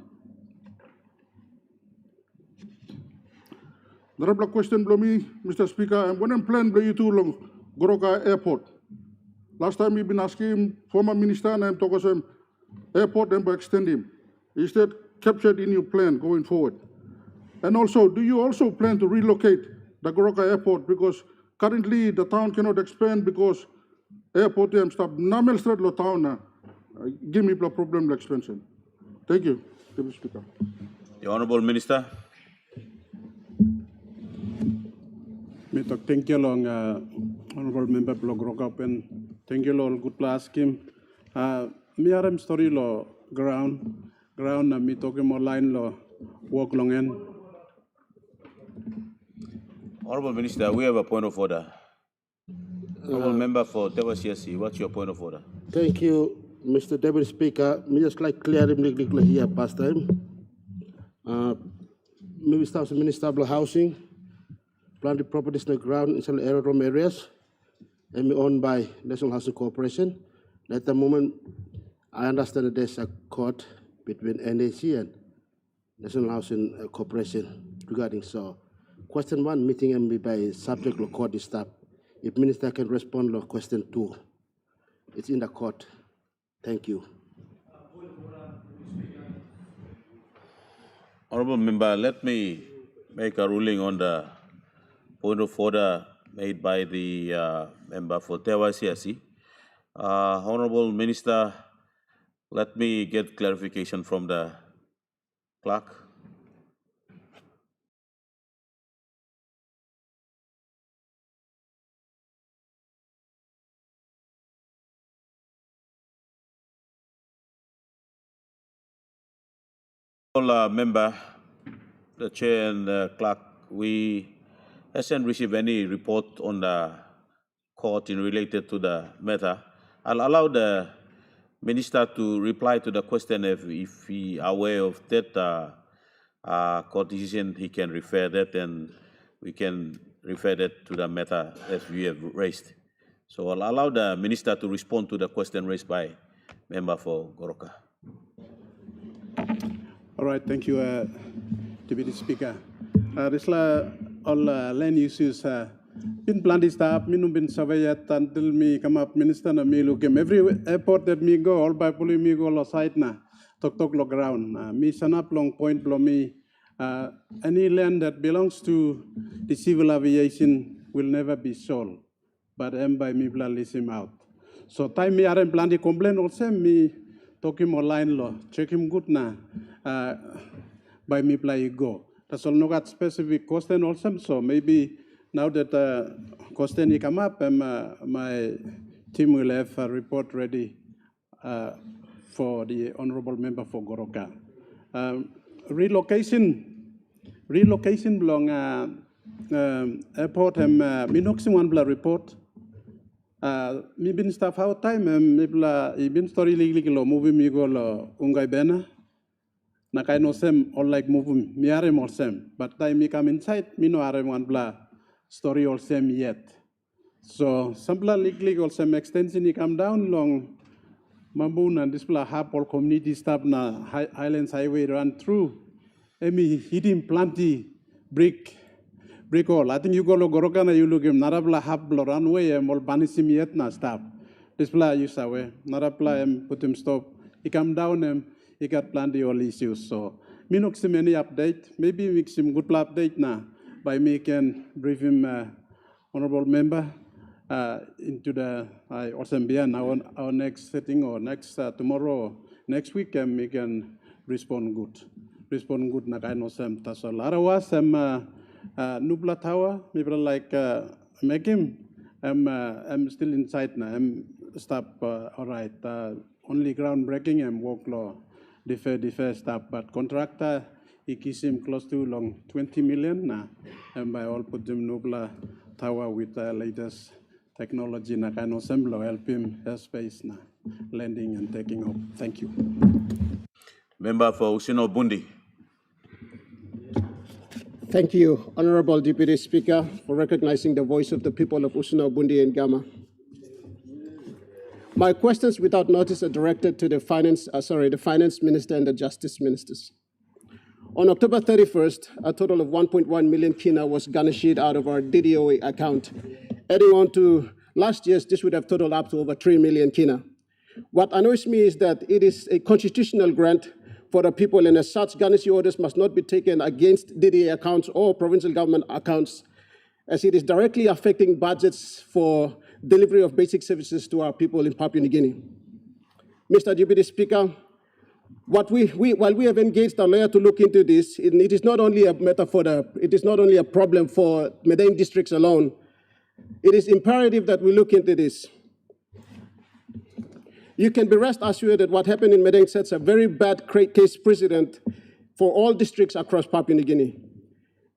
There are question below me, Mr. Speaker, and when I'm planning below you to long Goroka Airport. Last time we've been asking former minister and I'm talking to him, airport and extend him. Is that captured in your plan going forward? And also, do you also plan to relocate the Goroka Airport because currently the town cannot expand because airport am stop Namel Street lo town give me the problem expansion. Thank you, Deputy Speaker. The Honourable Minister. Me talk thank you long honorable member blog rock and thank you long good last him. Me aram story lo ground na me talking more line lo walk long end. Honorable Minister, we have a point of order. Honorable member for Tewa CSC, what's your point of order? Thank you, Mr. Deputy Speaker. Me just like clear him here past time. Maybe start the Minister of Housing, planted properties on the ground in some aerodrome areas, and owned by National Housing Corporation. At the moment, I understand that there's a court between NAC and National Housing Corporation regarding so. Question 1, meeting MB by subject law court is stopped. If Minister can respond to question 2, it's in the court. Thank you. Honorable member, let me make a ruling on the point of order made by the member for Tewa CSC. Honorable Minister, let me get clarification from the clerk. Member, the chair and the clerk, we hasn't received any report on the court in related to the matter. I'll allow the minister to reply to the question if he aware of that court decision, he can refer that and we can refer that to the matter as we have raised. So I'll allow the minister to respond to the question raised by member for Goroka. All right, thank you, Deputy Speaker. Risla all land uses been planted staff, minum been surveyed until me come up minister na me look every airport that me go, all by pulling me go lo site na tok lo ground. Me san up long point blow me any land that belongs to the civil aviation will never be sold, but by me plan list him out. So time me are planted complain also me talk him online lo check him good na. By me play go. That's all. No got specific question also. So maybe now that question come up, my team will have a report ready for the honourable member for Goroka. Relocation belong airport minoxing one bla report. Me been staff out time me bla been story legally lo movie me go lo ungai bena. Nakai no sem all like moving me are more sem, but time me come inside me no are one bla story all same yet. So some bla legally all same extension he come down long Mambun and this bla hub all community staff na Highlands Highway run through. Emi hitting plenty brick all. I think you go lo Goroka na you look him narabla hub bla runway and all banisim yet na staff. This bla you sawe narabla put him stop. He come down he got plenty of issues. So, me no see any update. Maybe we some good update now by me can brief him, honourable member, into the also our next sitting or next tomorrow or next week we can respond good. Respond good na kaino sem tasol. Arawa sem nubla tawa. Maybe like make him. I'm still inside now. I'm stop. All right. Only groundbreaking and work law. Defer stuff, but contractor he kiss him close to long 20 million now, and by all put them nobler tower with the latest technology na kind of assembly help him airspace na landing and taking off. Thank you. Member for Usino Bundi. Thank you, Honorable Deputy Speaker, for recognizing the voice of the people of Usino Bundi and Gama. My questions without notice are directed to the Finance Minister and the Justice Ministers. On October 31st, a total of 1.1 million kina was garnished out of our DDOA account. Adding on to last year's, this would have totaled up to over 3 million kina. What annoys me is that it is a constitutional grant for the people, and as such, garnishee orders must not be taken against DDA accounts or provincial government accounts, as it is directly affecting budgets for delivery of basic services to our people in Papua New Guinea. Mr. Deputy Speaker, While we have engaged a lawyer to look into this, it is not only a matter it is not only a problem for Medellin districts alone. It is imperative that we look into this. You can be rest assured that what happened in Medellin sets a very bad case precedent for all districts across Papua New Guinea.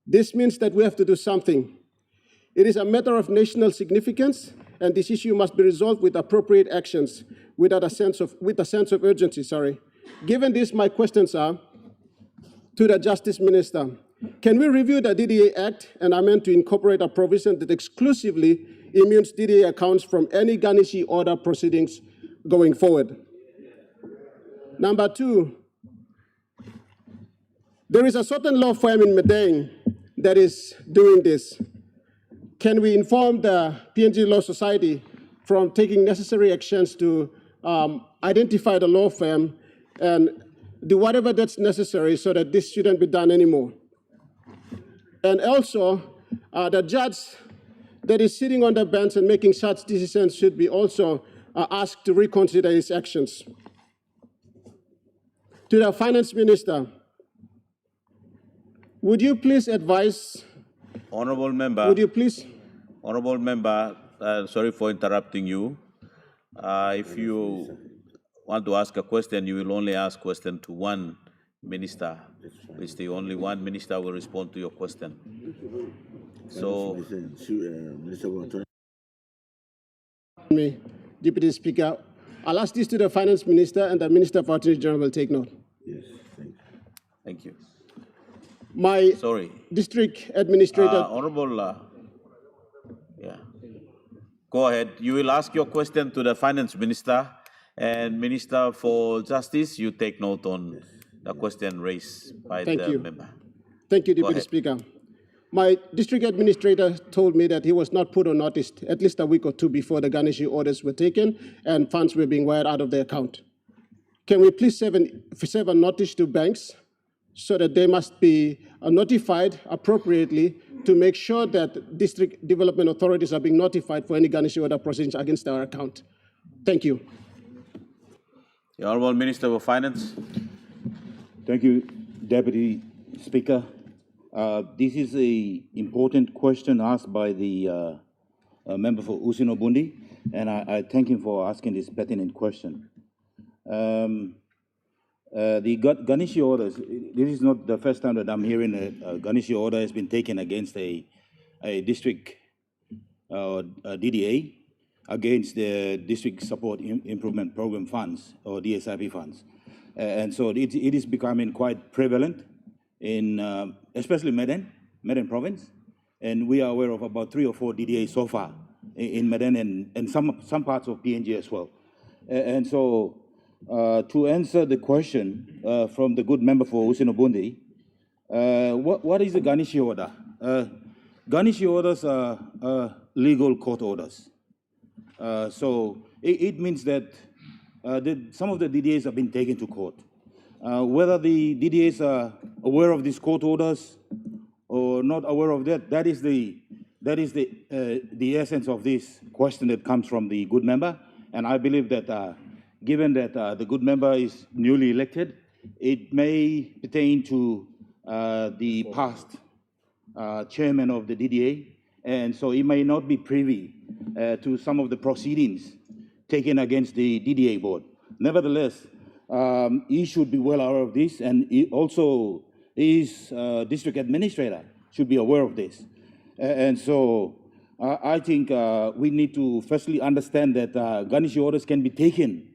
This means that we have to do something. It is a matter of national significance, and this issue must be resolved with appropriate actions, with a sense of urgency. Given this, my questions are to the Justice Minister. Can we review the DDA Act and amend to incorporate a provision that exclusively immunes DDA accounts from any garnishee order proceedings going forward? Number two, there is a certain law firm in Medellin that is doing this. Can we inform the PNG Law Society from taking necessary actions to identify the law firm and do whatever that's necessary so that this shouldn't be done anymore? And also, the judge that is sitting on the bench and making such decisions should be also asked to reconsider his actions. To the Finance Minister, would you please advise? Honorable Member. Would you please? Honorable Member, sorry for interrupting you. If you want to ask a question, you will only ask question to one minister, which the only one minister will respond to your question. So, me, Deputy Speaker, I'll ask this to the Finance Minister, and the Minister for Attorney General will take note. Yes, thank you. thank you. My Sorry. district administrator. Honorable, yeah. Go ahead. You will ask your question to the Finance Minister, and Minister for Justice, you take note on the question raised by the member. Thank you, Deputy Speaker. My district administrator told me that he was not put on notice at least a week or two before the garnishee orders were taken and funds were being wired out of their account. Can we please serve a notice to banks so that they must be notified appropriately to make sure that district development authorities are being notified for any garnishee order proceedings against our account? Thank you. The Honourable Minister for Finance. Thank you, Deputy Speaker. This is an important question asked by the member for Usino-Bundi, and I thank him for asking this pertinent question. The garnishee orders, this is not the first time that I'm hearing a garnishee order has been taken against a district DDA against the District Support Improvement Program funds, or DSIP funds. And so it is becoming quite prevalent in especially Medellin province. And we are aware of about 3 or 4 DDAs so far in Medellin and some parts of PNG as well. And so to answer the question from the good member for Usino-Bundi, what is a garnishee order? Garnishee orders are legal court orders. So it means that some of the DDAs have been taken to court. Whether the DDAs are aware of these court orders or not aware of that, that is the essence of this question that comes from the good member. And I believe that given that the good member is newly elected, it may pertain to the past chairman of the DDA, and so he may not be privy to some of the proceedings taken against the DDA board. Nevertheless, he should be well aware of this, and he also his district administrator should be aware of this. And so I think we need to firstly understand that garnishee orders can be taken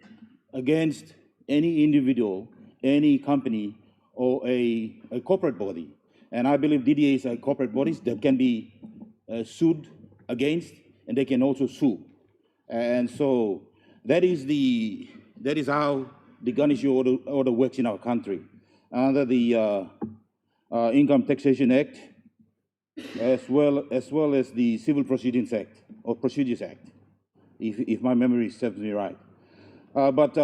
against any individual, any company, or a corporate body. And I believe DDAs are corporate bodies that can be sued against, and they can also sue. And so that is how the garnishee order works in our country. Under the Income Taxation Act, as well as the Civil Proceedings Act, or Procedures Act, if my memory serves me right. But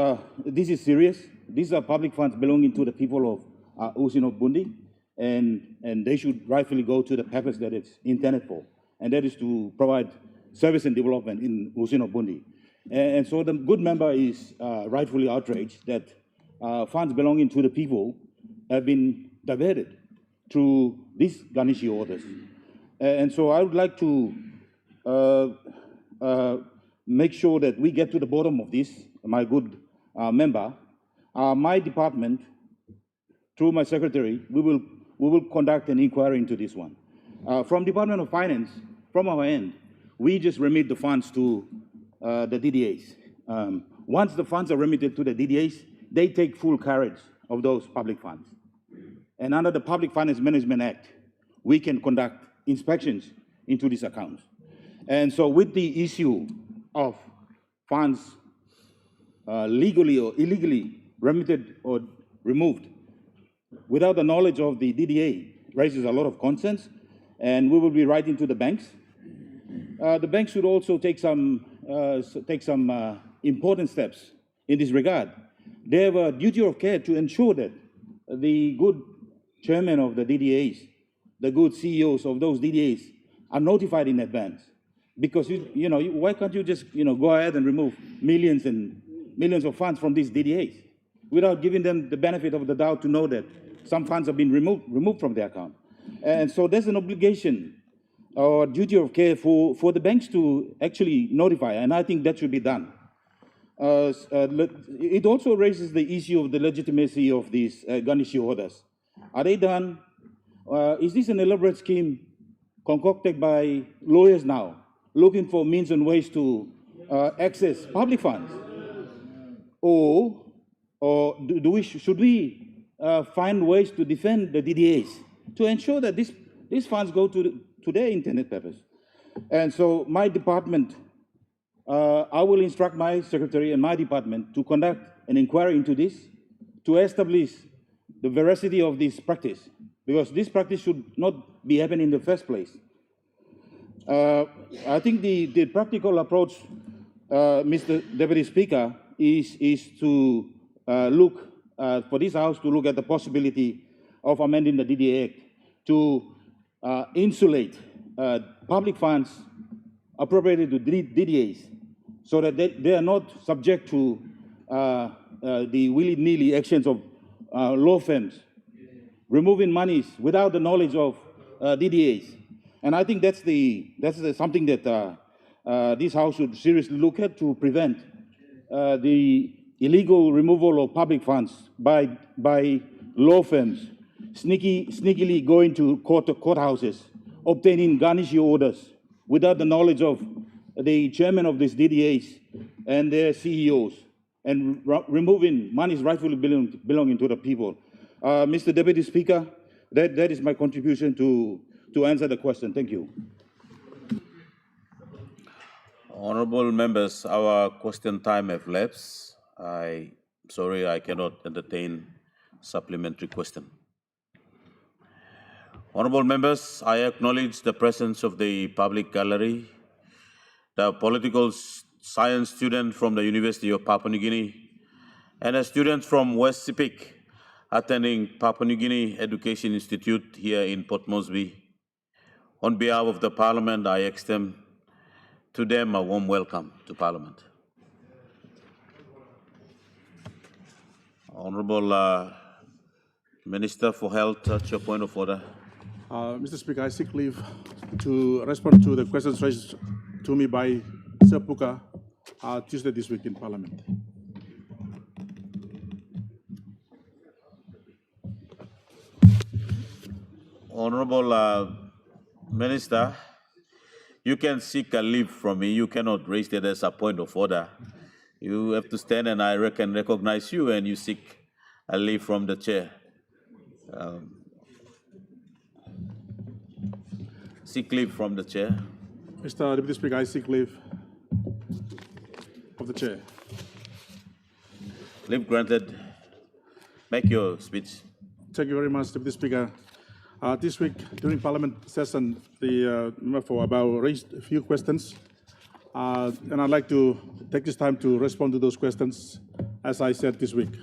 this is serious. These are public funds belonging to the people of Usino-Bundi, and they should rightfully go to the purpose that it's intended for, and that is to provide service and development in Usino-Bundi. And so the good member is rightfully outraged that funds belonging to the people have been diverted through these garnishee orders. And so I would like to make sure that we get to the bottom of this, my good member. My department, through my secretary, we will conduct an inquiry into this one. From Department of Finance, from our end, we just remit the funds to the DDAs. Once the funds are remitted to the DDAs, they take full carriage of those public funds. And under the Public Finance Management Act, we can conduct inspections into these accounts. And so with the issue of funds legally or illegally remitted or removed without the knowledge of the DDA raises a lot of concerns, and we will be writing to the banks. The banks should also take some important steps in this regard. They have a duty of care to ensure that the good chairman of the DDAs, the good CEOs of those DDAs are notified in advance. Because why can't you just go ahead and remove millions and millions of funds from these DDAs without giving them the benefit of the doubt to know that some funds have been removed from their account? And so there's an obligation or duty of care for the banks to actually notify, and I think that should be done. It also raises the issue of the legitimacy of these garnishee orders. Are they done? Is this an elaborate scheme concocted by lawyers now, looking for means and ways to access public funds? Or should we find ways to defend the DDAs to ensure that these funds go to their intended purpose? And so my department, I will instruct my secretary and my department to conduct an inquiry into this, to establish the veracity of this practice, because this practice should not be happening in the first place. I think the practical approach, Mr. Deputy Speaker, is to look for this House to look at the possibility of amending the DDA Act to insulate public funds appropriated to DDAs so that they are not subject to the willy-nilly actions of law firms, removing monies without the knowledge of DDAs. And I think that's something that this House should seriously look at to prevent the illegal removal of public funds by law firms, sneakily going to courthouses, obtaining garnishee orders without the knowledge of the chairman of these DDAs and their CEOs, and removing monies rightfully belonging to the people. Mr. Deputy Speaker, that is my contribution to answer the question. Thank you. Honorable members, our question time have lapsed. Sorry, I cannot entertain supplementary question. Honorable members, I acknowledge the presence of the public gallery, the political science student from the University of Papua New Guinea, and a student from West Sepik attending Papua New Guinea Education Institute here in Port Moresby. On behalf of the Parliament, I extend to them a warm welcome to Parliament. Honorable Minister for Health, at your point of order. Mr. Speaker, I seek leave to respond to the questions raised to me by Sir Puka Tuesday this week in Parliament. Honorable Minister, you can seek a leave from me. You cannot raise that as a point of order. You have to stand and I can recognize you and you seek a leave from the chair. Seek leave from the chair. Mr. Deputy Speaker, I seek leave of the chair. Leave granted. Make your speech. Thank you very much, Deputy Speaker. This week, during Parliament session, the member for Abao raised a few questions, and I'd like to take this time to respond to those questions, as I said this week.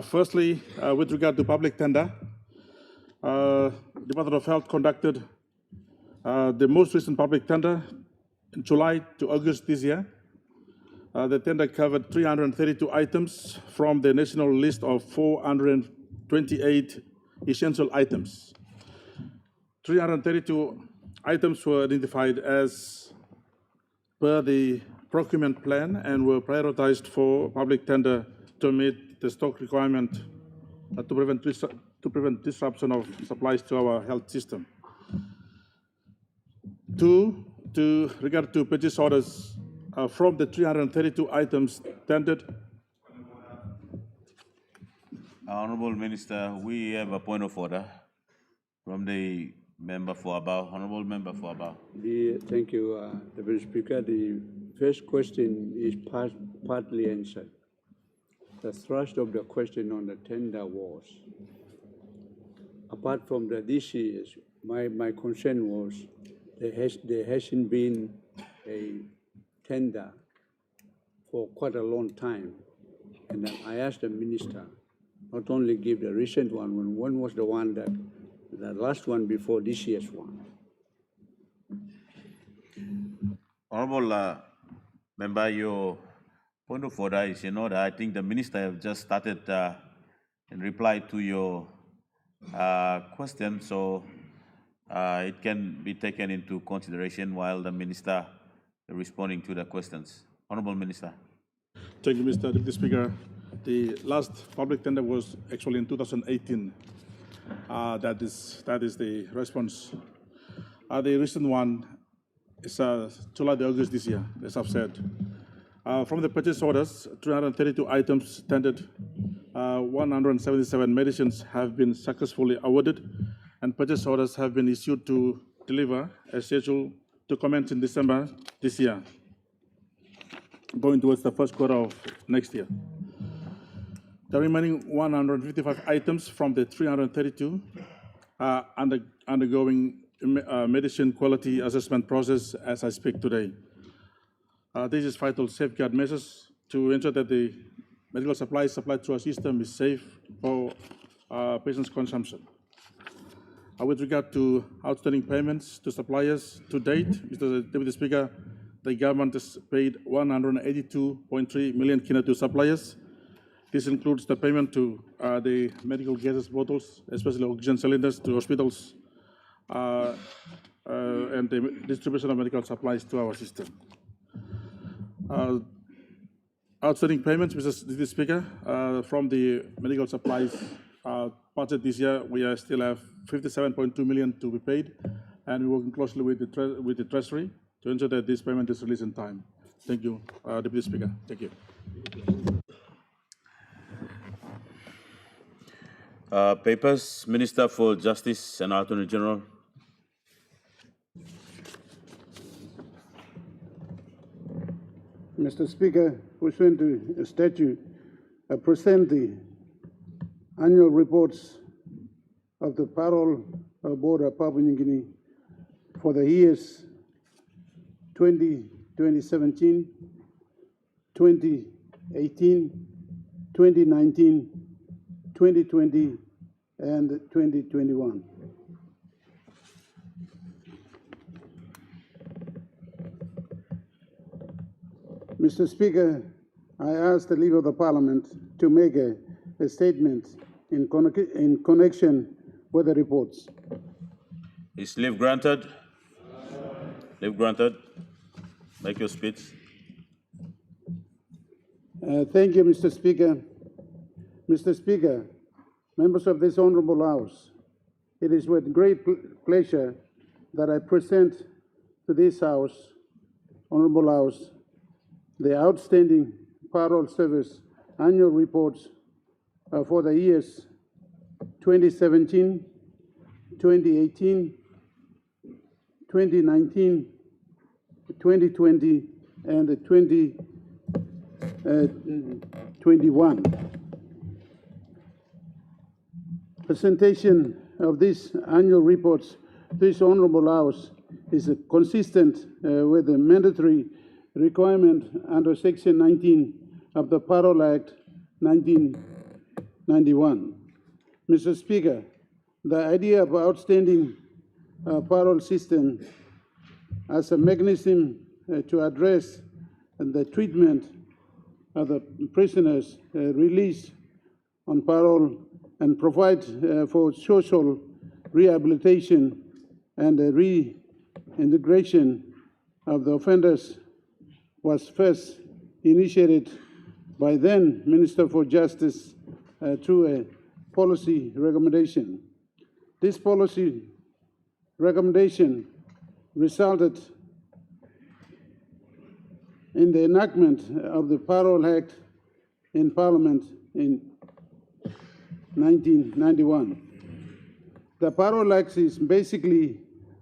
Firstly, with regard to public tender, Department of Health conducted the most recent public tender in July to August this year. The tender covered 332 items from the national list of 428 essential items. 332 items were identified as per the procurement plan and were prioritized for public tender to meet the stock requirement to prevent disruption of supplies to our health system. To regard to purchase orders from the 332 items tendered. Honorable Minister, we have a point of order from the member for Abao. Honorable member for Abao. Thank you, Deputy Speaker. The first question is partly answered. The thrust of the question on the tender was, apart from the this year's, my concern was there hasn't been a tender for quite a long time. And then I asked the minister, not only give the recent one, when was the one that, the last one before this year's one? Honorable member, your point of order is in order. I think the minister have just started in reply to your question, so it can be taken into consideration while the minister is responding to the questions. Honorable Minister. Thank you, Mr. Deputy Speaker. The last public tender was actually in 2018. That is the response. The recent one is July to August this year, as I've said. From the purchase orders, 332 items tendered, 177 medicines have been successfully awarded, and purchase orders have been issued to deliver as scheduled to commence in December this year, going towards the first quarter of next year. The remaining 155 items from the 332 are undergoing medicine quality assessment process as I speak today. This is vital safeguard measures to ensure that the medical supplies supplied through our system is safe for patients' consumption. With regard to outstanding payments to suppliers to date, Mr. Deputy Speaker, the government has paid 182.3 million kina to suppliers. This includes the payment to the medical gases bottles, especially oxygen cylinders, to hospitals, and the distribution of medical supplies to our system. Outstanding payments, Mr. Deputy Speaker, from the medical supplies budget this year, we still have 57.2 million to be paid, and we're working closely with the Treasury to ensure that this payment is released in time. Thank you, Deputy Speaker. Thank you. Papers, Minister for Justice and Attorney General. Mr. Speaker, pursuant to a statute, I present the annual reports of the Parole Board of Papua New Guinea for the years 2017, 2018, 2019, 2020, and 2021. Mr. Speaker, I ask the Leader of the Parliament to make a statement in connection with the reports. Is leave granted? Leave granted. Make your speech. Thank you, Mr. Speaker. Mr. Speaker, members of this Honourable House, it is with great pleasure that I present to this House, Honourable House, the outstanding Parole Service annual reports for the years 2017, 2018, 2019, 2020, and 2021. Presentation of these annual reports, this Honourable House, is consistent with the mandatory requirement under Section 19 of the Parole Act 1991. Mr. Speaker, the idea of outstanding parole system as a mechanism to address the treatment of the prisoners released on parole and provide for social rehabilitation and reintegration of the offenders was first initiated by then Minister for Justice through a policy recommendation. This policy recommendation resulted in the enactment of the Parole Act in Parliament in 1991. The Parole Act is basically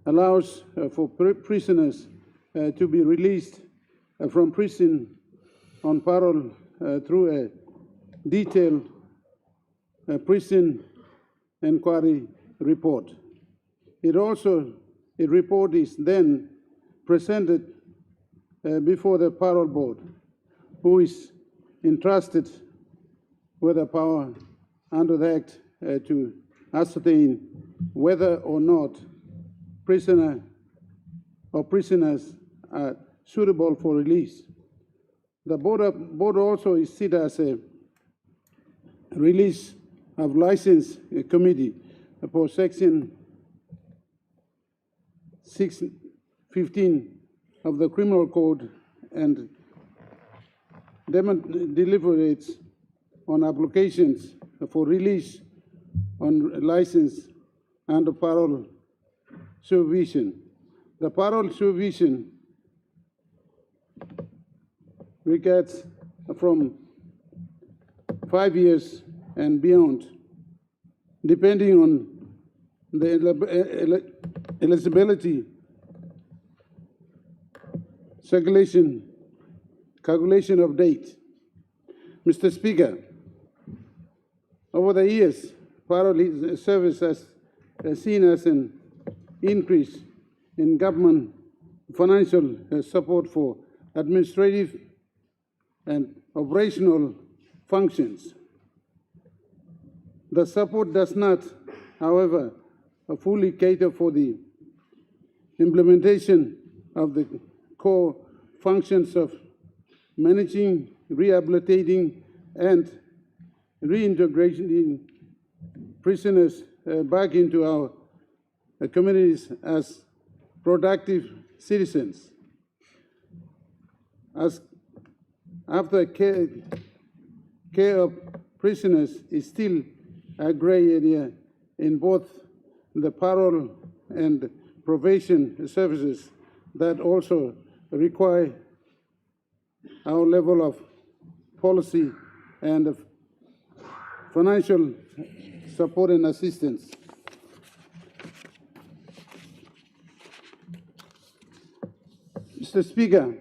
allows for prisoners to be released from prison on parole through a detailed prison inquiry report. A report is then presented before the parole board, who is entrusted with the power under the Act to ascertain whether or not prisoner or prisoners are suitable for release. The board also is set as a release of license committee for Section 615 of the Criminal Code and deliberates on applications for release on license and parole supervision. The parole supervision regards from 5 years and beyond, depending on the eligibility, calculation of date. Mr. Speaker, over the years, parole service has seen as an increase in government financial support for administrative and operational functions. The support does not, however, fully cater for the implementation of the core functions of managing, rehabilitating, and reintegrating prisoners back into our communities as productive citizens. As after care of prisoners is still a gray area in both the parole and probation services that also require our level of policy and financial support and assistance. Mr. Speaker,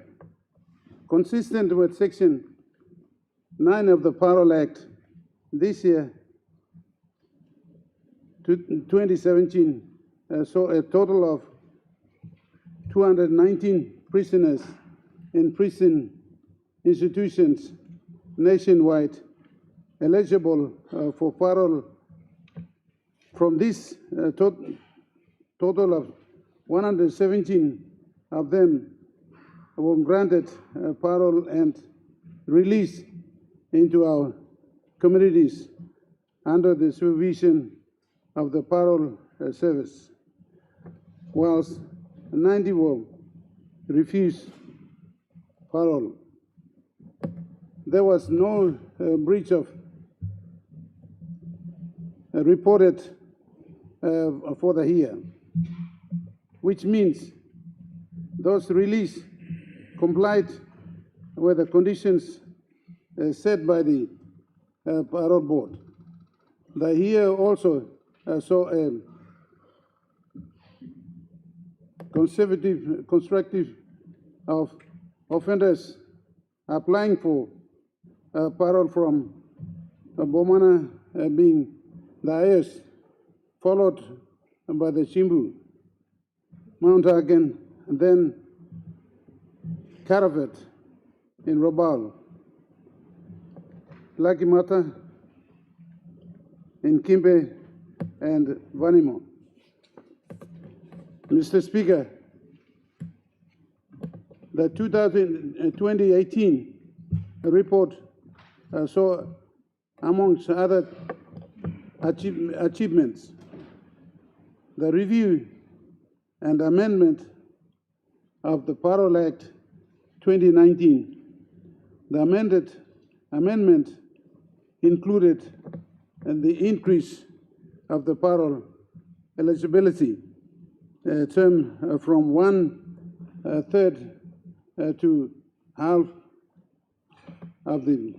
consistent with Section 9 of the Parole Act, this year, 2017, saw a total of 219 prisoners in prison institutions nationwide eligible for parole. From this total of 117 of them were granted parole and released into our communities under the supervision of the parole service, whilst 90 were refused parole. There was no breach of reported for the year, which means those released complied with the conditions set by the parole board. The year also saw a constructive of offenders applying for parole from Bomana being the highest, followed by the Chimbu, Mount Hagen, and then Caravet in Robal, Lakimata in Kimbe, and Vanimo. Mr. Speaker, the 2018 report saw, amongst other achievements, the review and amendment of the Parole Act 2019. The amendment included the increase of the parole eligibility term from 1/3 to half of the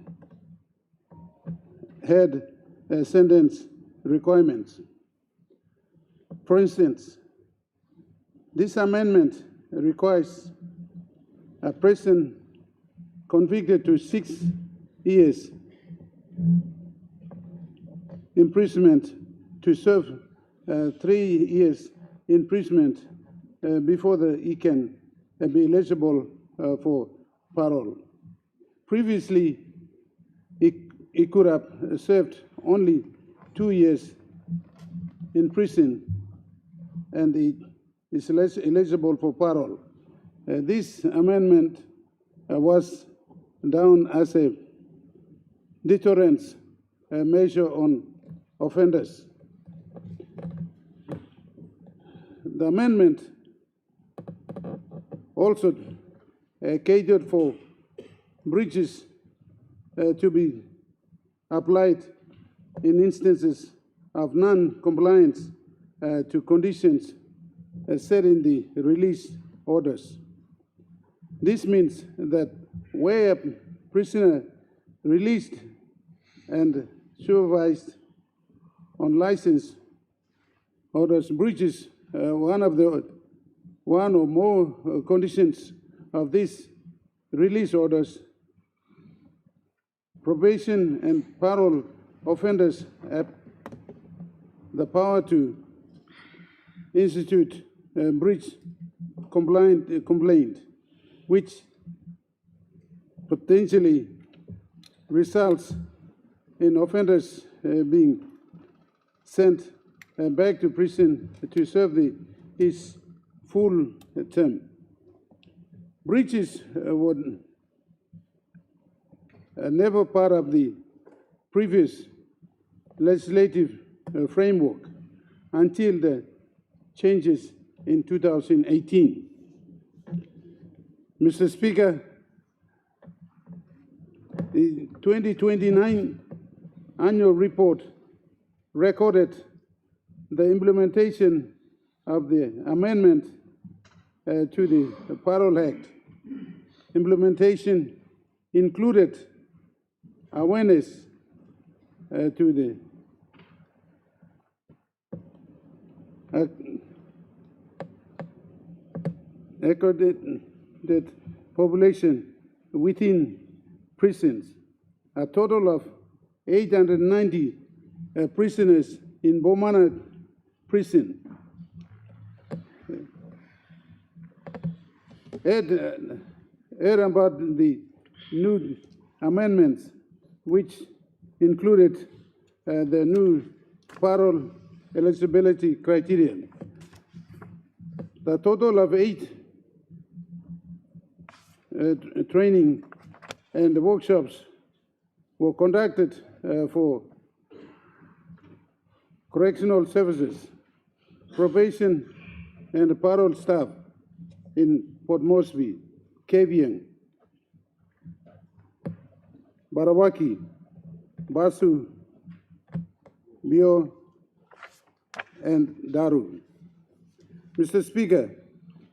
head sentence requirements. For instance, this amendment requires a person convicted to 6 years imprisonment to serve 3 years imprisonment before he can be eligible for parole. Previously, he could have served only 2 years in prison and he is eligible for parole. This amendment was done as a deterrence measure on offenders. The amendment also catered for breaches to be applied in instances of non-compliance to conditions set in the release orders. This means that where a prisoner released and supervised on license orders breaches one or more conditions of these release orders, probation and parole offenders have the power to institute a breach complaint, which potentially results in offenders being sent back to prison to serve his full term. Breaches were never part of the previous legislative framework until the changes in 2018. Mr. Speaker, the 2029 annual report recorded the implementation of the amendment to the Parole Act. Implementation included awareness to the accredited population within prisons. A total of 890 prisoners in Bomana prison. Heard about the new amendments, which included the new parole eligibility criterion. The total of 8 training and workshops were conducted for correctional services, probation and parole staff in Port Moresby, Kavieng, Barawaki, Basu, Bio, and Daru. Mr. Speaker,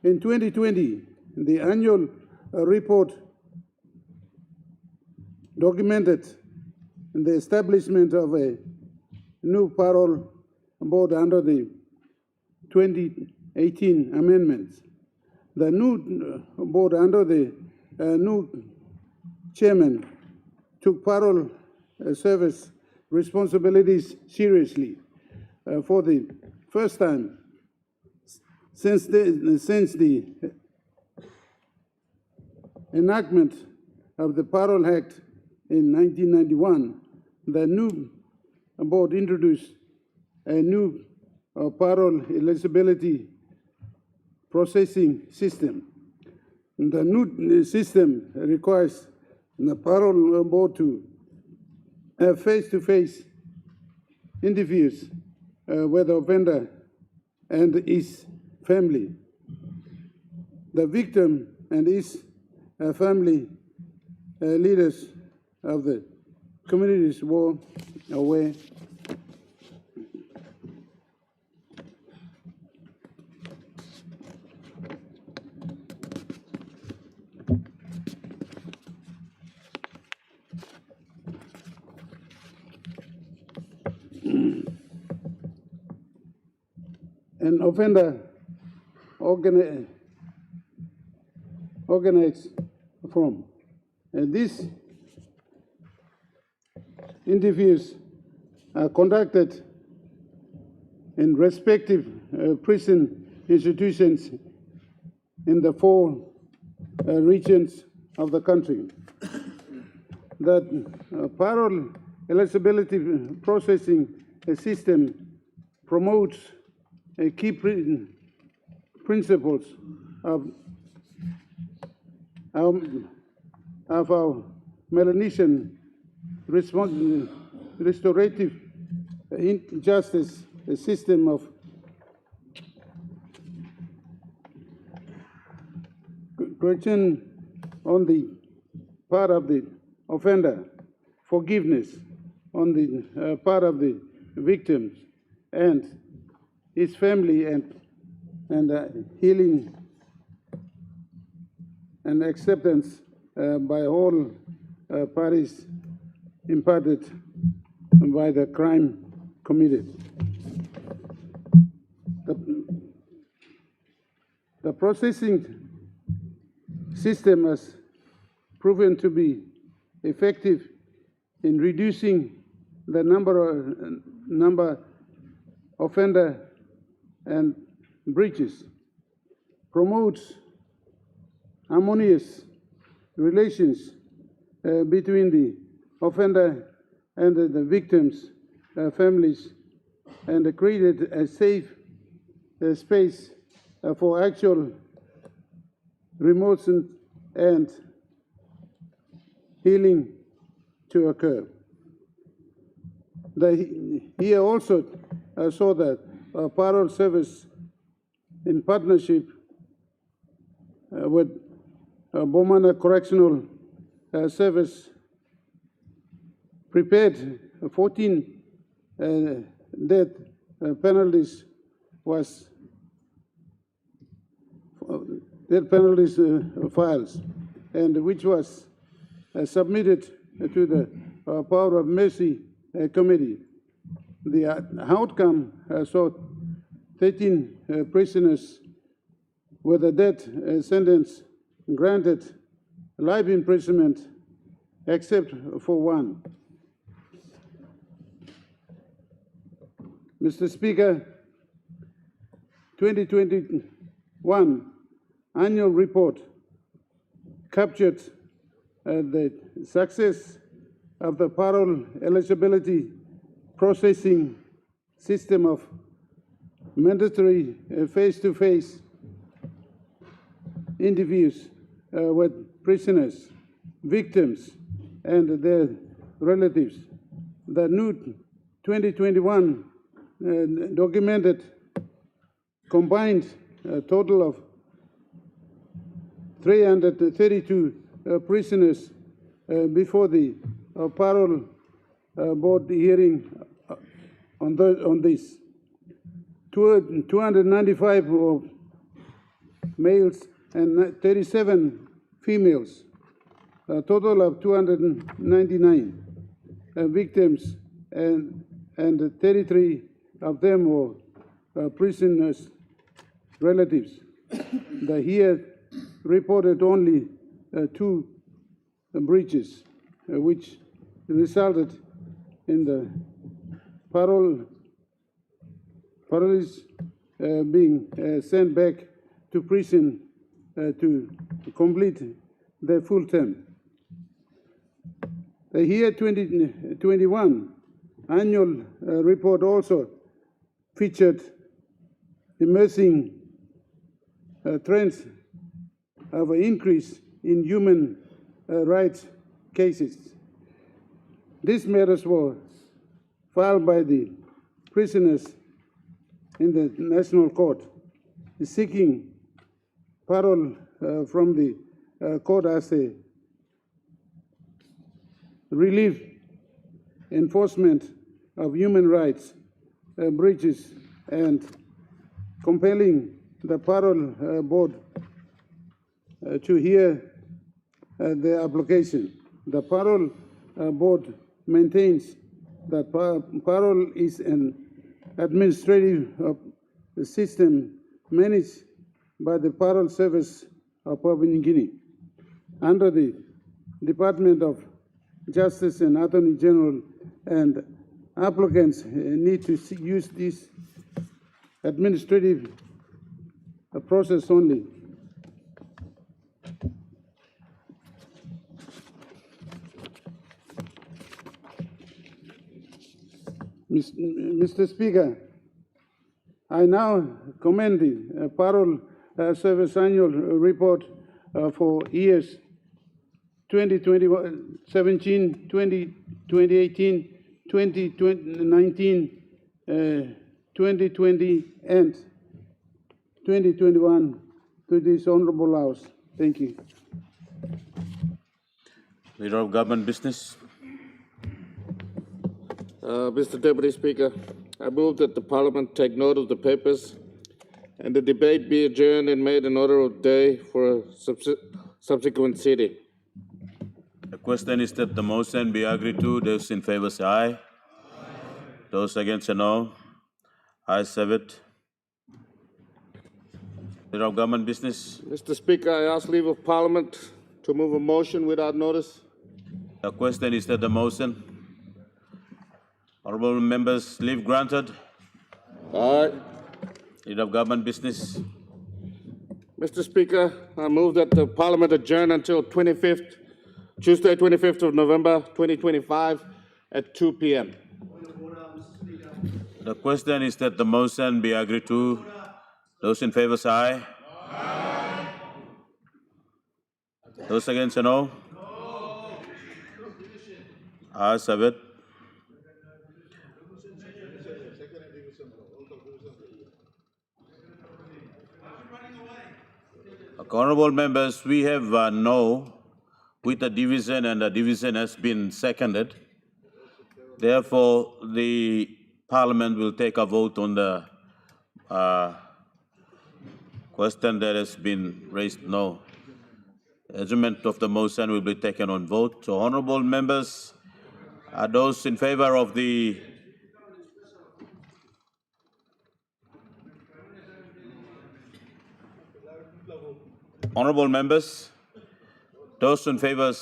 in 2020, the annual report documented the establishment of a new parole board under the 2018 amendments. The new board under the new chairman took parole service responsibilities seriously for the first time since the enactment of the Parole Act in 1991. The new board introduced a new parole eligibility processing system. The new system requires the parole board to have face-to-face interviews with the offender and his family. The victim and his family leaders of the communities were aware. An offender organized from. These interviews are conducted in respective prison institutions in the 4 regions of the country. That parole eligibility processing system promotes key principles of our Melanesian restorative justice system of correction on the part of the offender, forgiveness on the part of the victims and his family, and healing and acceptance by all parties impacted by the crime committed. The processing system has proven to be effective in reducing the number offender and breaches, promotes harmonious relations between the offender and the victims' families, and created a safe space for actual remorse and healing to occur. Here also saw that parole service in partnership with Bomana Correctional Service prepared 14 death penalties files, and which was submitted to the Power of Mercy Committee. The outcome saw 13 prisoners with a death sentence granted life imprisonment, except for one. Mr. Speaker, 2021 annual report captured the success of the parole eligibility processing system of mandatory face-to-face interviews with prisoners, victims, and their relatives. The new 2021 documented combined a total of 332 prisoners before the parole board hearing on this. 295 males and 37 females, a total of 299 victims, and 33 of them were prisoners' relatives. The here reported only 2 breaches, which resulted in the parolees being sent back to prison to complete their full term. The year 2021 annual report also featured emerging trends of an increase in human rights cases. These matters were filed by the prisoners in the National Court, seeking parole from the court as a relief, enforcement of human rights breaches, and compelling the parole board to hear the application. The parole board maintains that parole is an administrative system managed by the Parole Service of Papua New Guinea under the Department of Justice and Attorney General, and applicants need to use this administrative process only. Mr. Speaker, I now commend the Parole Service Annual Report for years 2017, 2018, 2019, 2020, and 2021 to this Honorable House. Thank you. Leader of Government Business. Mr. Deputy Speaker, I move that the Parliament take note of the papers and the debate be adjourned and made an order of day for a subsequent sitting. The question is that the motion be agreed to. Those in favor say aye. Aye. Those against say no. Ayes have it. Leader of Government Business. Mr. Speaker, I ask leave of Parliament to move a motion without notice. The question is that the motion. Honourable members, leave granted. Aye. Leader of Government Business. Mr. Speaker, I move that the Parliament adjourn until Tuesday, 25th of November, 2025 at 2 p.m. The question is that the motion be agreed to. Those in favor say aye. Aye. Those against say no. No. Ayes have it. Honourable members, we have no with the division, and the division has been seconded. Therefore, the Parliament will take a vote on the question that has been raised. No. Adjournment of the motion will be taken on vote. So, honourable members, are those in favour of the honourable members, those in favour,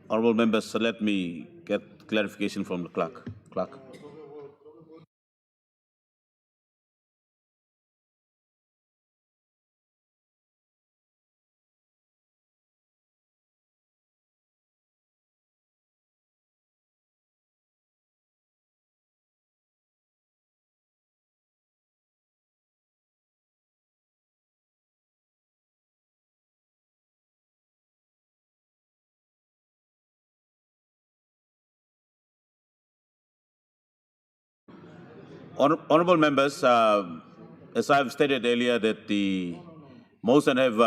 honourable members, let me get clarification from the clerk. Honourable members, as I have stated earlier, that the motion have,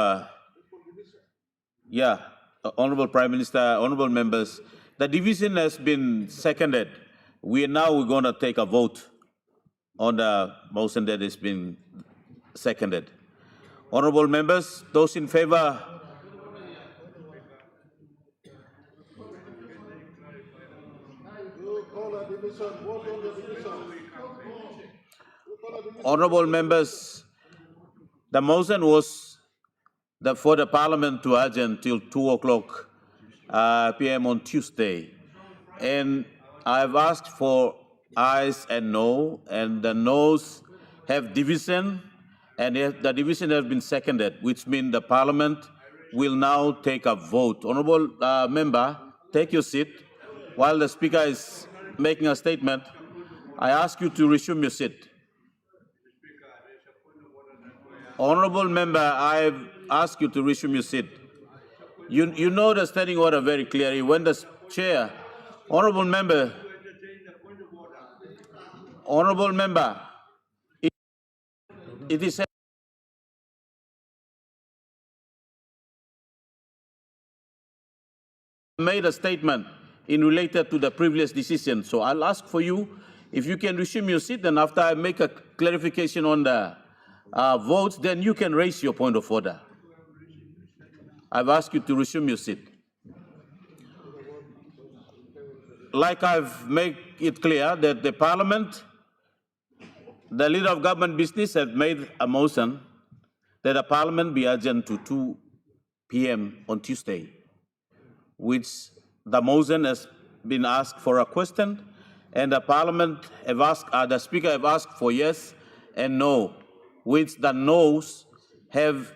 Honourable Prime Minister, honourable members, the division has been seconded. We're going to take a vote on the motion that has been seconded. Honourable members, those in favour. Honourable members, the motion was for the Parliament to adjourn till 2 o'clock p.m. on Tuesday. And I've asked for ayes and no, and the noes have division, and the division has been seconded, which means the Parliament will now take a vote. Honourable member, take your seat. While the Speaker is making a statement, I ask you to resume your seat. Honorable member, I've asked you to resume your seat. You know the standing order very clearly. When the chair, honorable member, it is made a statement in related to the previous decision. So I'll ask for you, if you can resume your seat, and after I make a clarification on the votes, then you can raise your point of order. I've asked you to resume your seat. Like I've made it clear that the Parliament, the leader of government business have made a motion that the Parliament be adjourned to 2 p.m. on Tuesday, which the motion has been asked for a question, and the Parliament have asked, the Speaker have asked for yes and no, which the noes have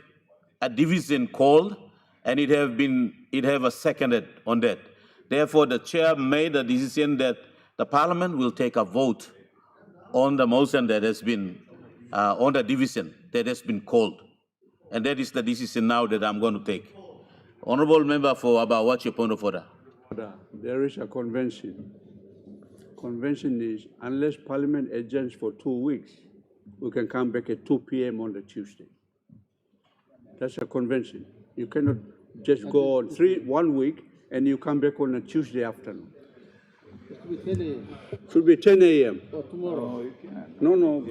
a division called, and it have a seconded on that. Therefore, the chair made a decision that the Parliament will take a vote on the motion that has been, on the division that has been called. And that is the decision now that I'm going to take. Honorable member for Aba, what's your point of order? There is a convention. Convention is unless Parliament adjourns for 2 weeks, we can come back at 2 p.m. on the Tuesday. That's a convention. You cannot just go on 1 week and you come back on a Tuesday afternoon. Should be 10 a.m. Or tomorrow. No.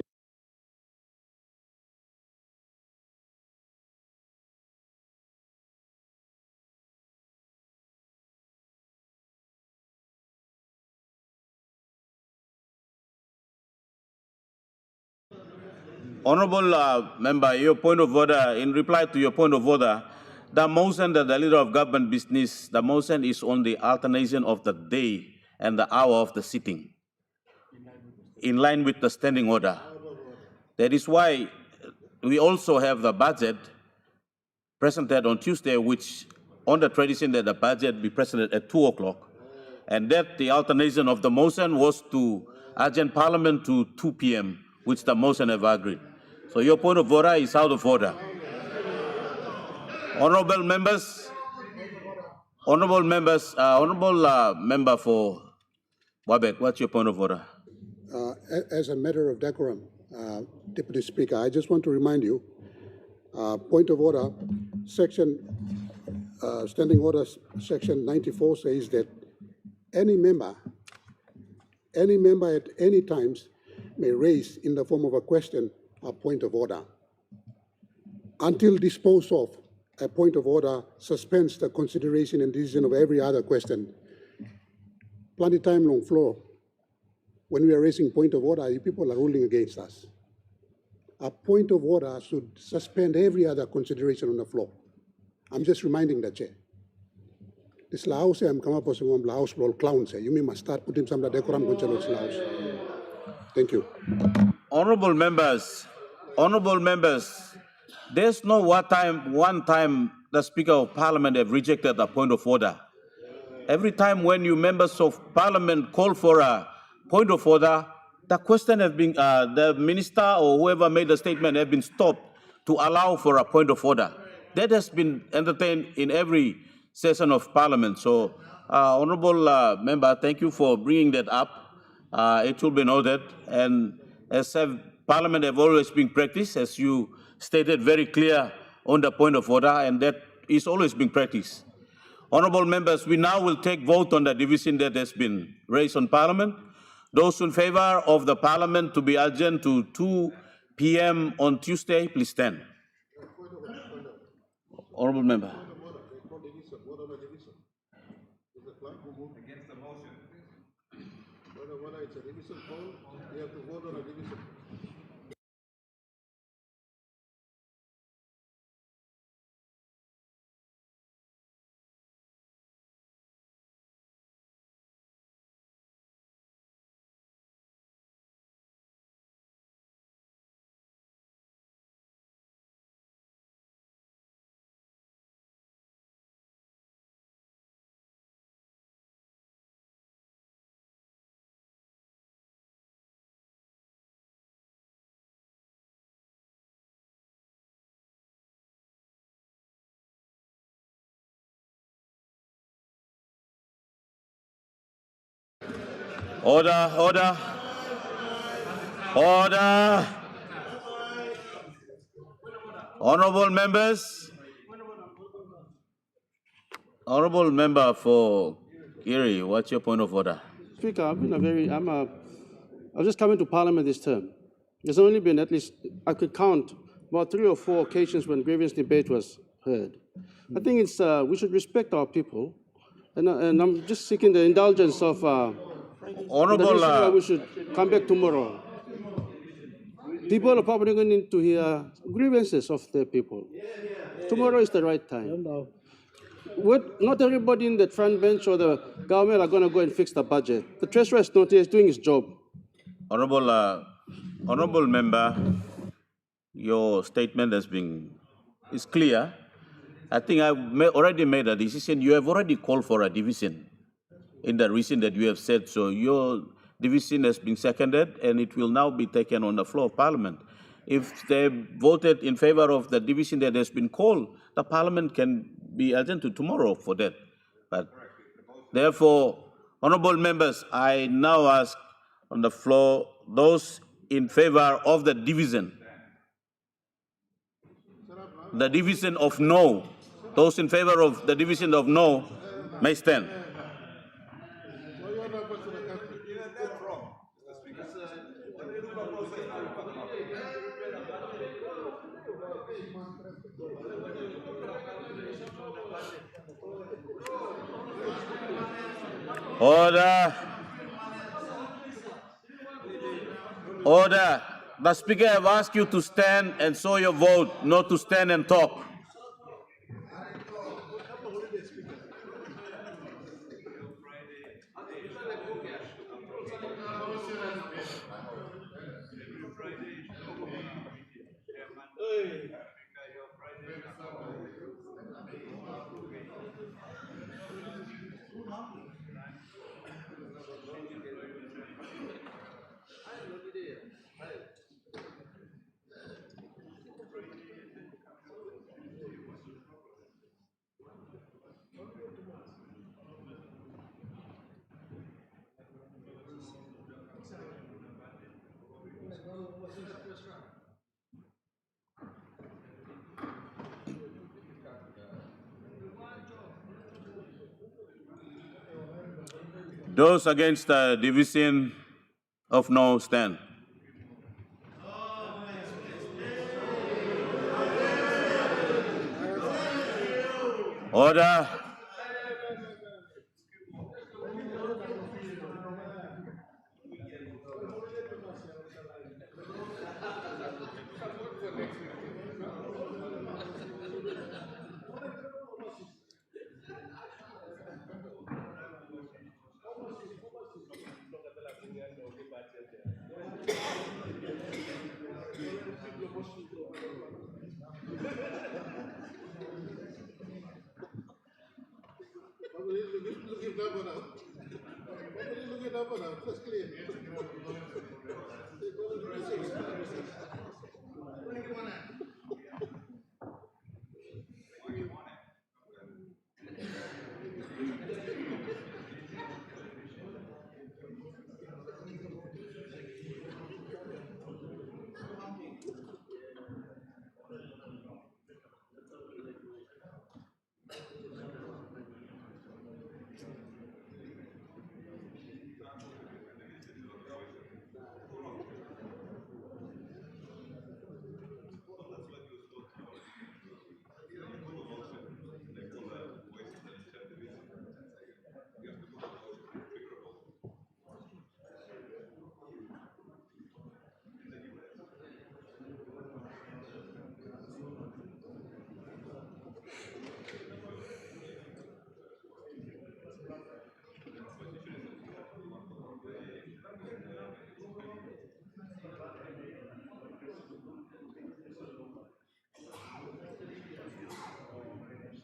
Honorable member, your point of order, in reply to your point of order, the motion that the leader of government business, the motion is on the alternation of the day and the hour of the sitting, in line with the standing order. That is why we also have the budget presented on Tuesday, which on the tradition that the budget be presented at 2 o'clock, and that the alternation of the motion was to adjourn Parliament to 2 p.m., which the motion have agreed. So your point of order is out of order. Honorable members, honorable member for Wabet, what's your point of order? As a matter of decorum, Deputy Speaker, I just want to remind you, point of order, Standing Order Section 94 says that any member at any times may raise in the form of a question a point of order. Until disposed of, a point of order suspends the consideration and decision of every other question. Plenty time long floor. When we are raising point of order, you people are ruling against us. A point of order should suspend every other consideration on the floor. I'm just reminding the chair. This Laos, I'm come up with some Laos clowns. You may must start putting some of the decorum Laos. Thank you. Honorable members, there's no one time the Speaker of Parliament have rejected a point of order. Every time when you members of Parliament call for a point of order, the question has been, the minister or whoever made the statement have been stopped to allow for a point of order. That has been entertained in every session of Parliament. So, honorable member, thank you for bringing that up. It will be noted, and as Parliament have always been practiced, as you stated very clear on the point of order, and that is always being practiced. Honorable members, we now will take vote on the division that has been raised on Parliament. Those in favor of the Parliament to be adjourned to 2 p.m. on Tuesday, please stand. Honorable member. Order, order, order. Honorable members, honorable member for Erie, what's your point of order? Speaker, I was just coming to Parliament this term. There's only been at least, I could count, about 3 or 4 occasions when grievance debate was heard. I think we should respect our people, and I'm just seeking the indulgence of Honorable, the reason why we should come back tomorrow. People are probably going to need to hear grievances of their people. Tomorrow is the right time. Not everybody in the front bench or the government are going to go and fix the budget. The treasurer is not here, he's doing his job. Honorable member, your statement is clear. I think I've already made a decision. You have already called for a division in the reason that you have said so. Your division has been seconded, and it will now be taken on the floor of Parliament. If they voted in favor of the division that has been called, the Parliament can be adjourned to tomorrow for that. But therefore, honorable members, I now ask on the floor those in favor of the division of no. Those in favor of the division of no may stand. Order. Order. The speaker have asked you to stand and show your vote, not to stand and talk. Those against the division of no stand. Order.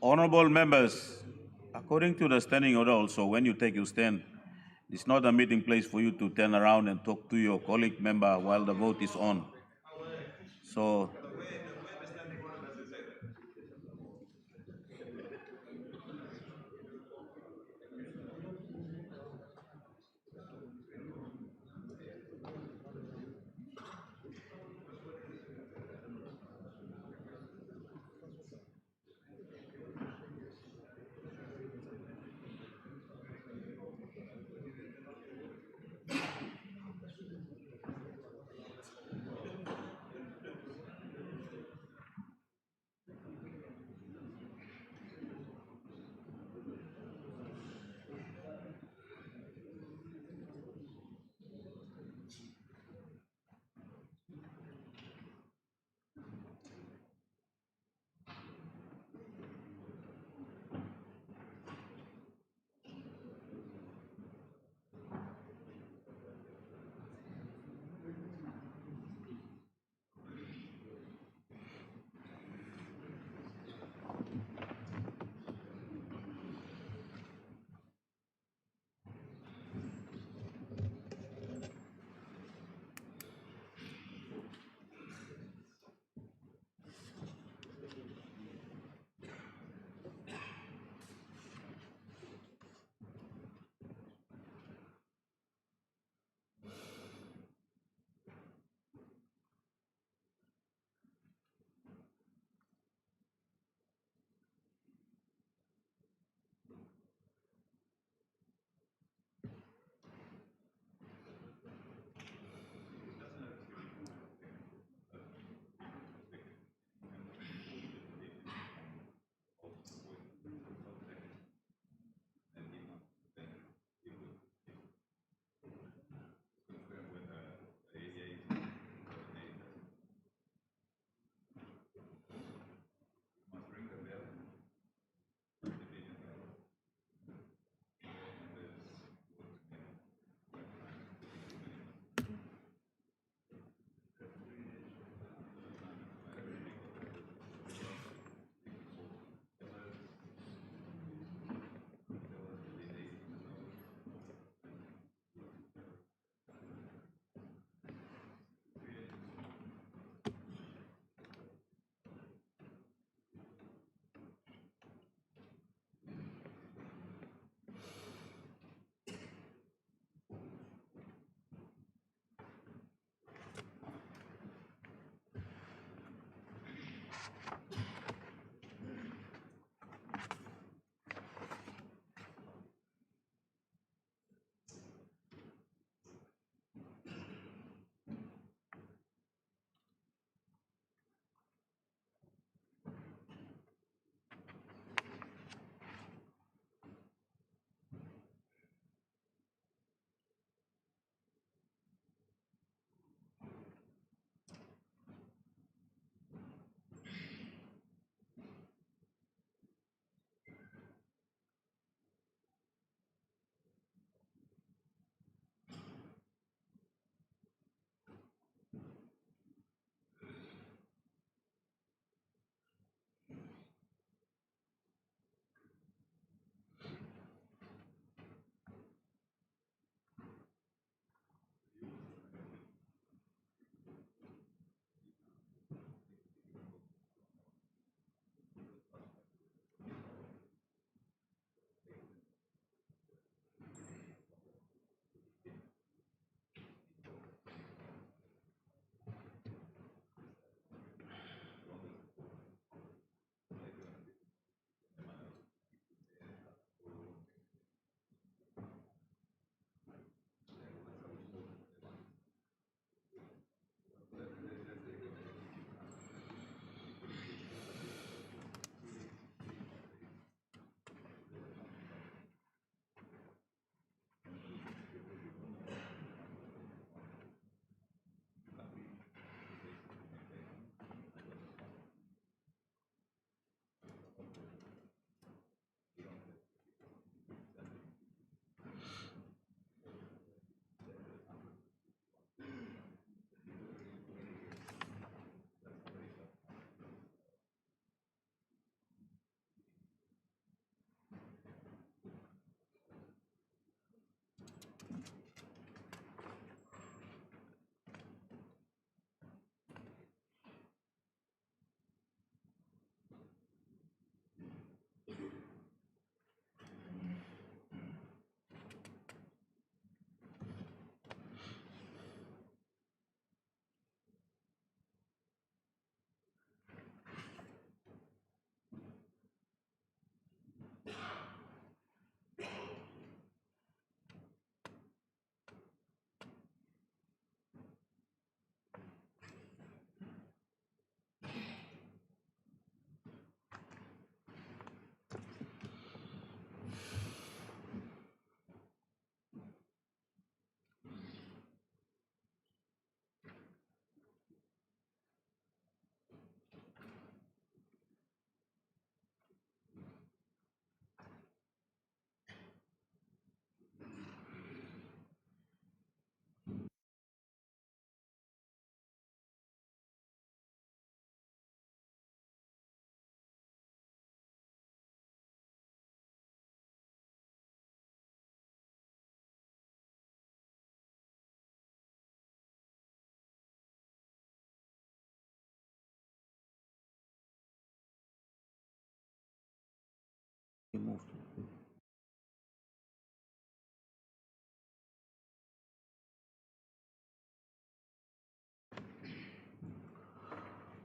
Honorable members, according to the standing order also, when you take your stand, it's not a meeting place for you to turn around and talk to your colleague member while the vote is on. So,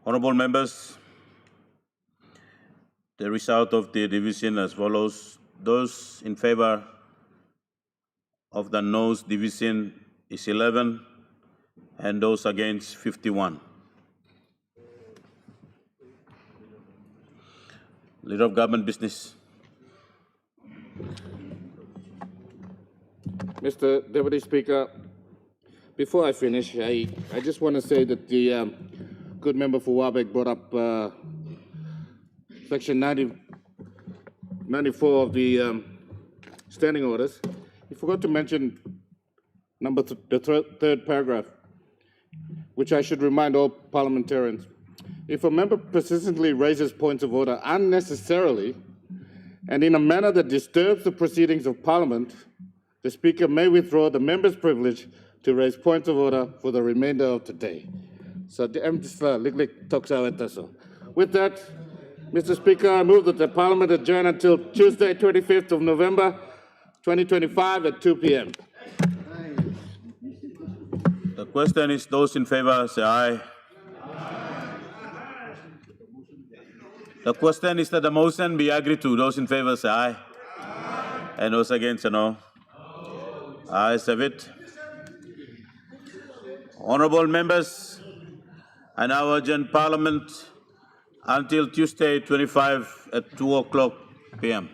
Honorable members, the result of the division as follows. Those in favor of the no's division is 11, and those against 51. Leader of Government Business. Mr. Deputy Speaker, before I finish, I just want to say that the good member for Warbeck brought up Section 94 of the standing orders. He forgot to mention the third paragraph, which I should remind all parliamentarians. If a member persistently raises points of order unnecessarily and in a manner that disturbs the proceedings of Parliament, the Speaker may withdraw the member's privilege to raise points of order for the remainder of the day. So the talks out. With that, Mr. Speaker, I move that the Parliament adjourn until Tuesday, 25th of November, 2025 at 2 p.m. The question is, those in favor say aye. The question is that the motion be agreed to. Those in favor say aye. And those against say no. Ayes have it. Honourable members, I now adjourn Parliament until Tuesday, 25 at 2 o'clock p.m.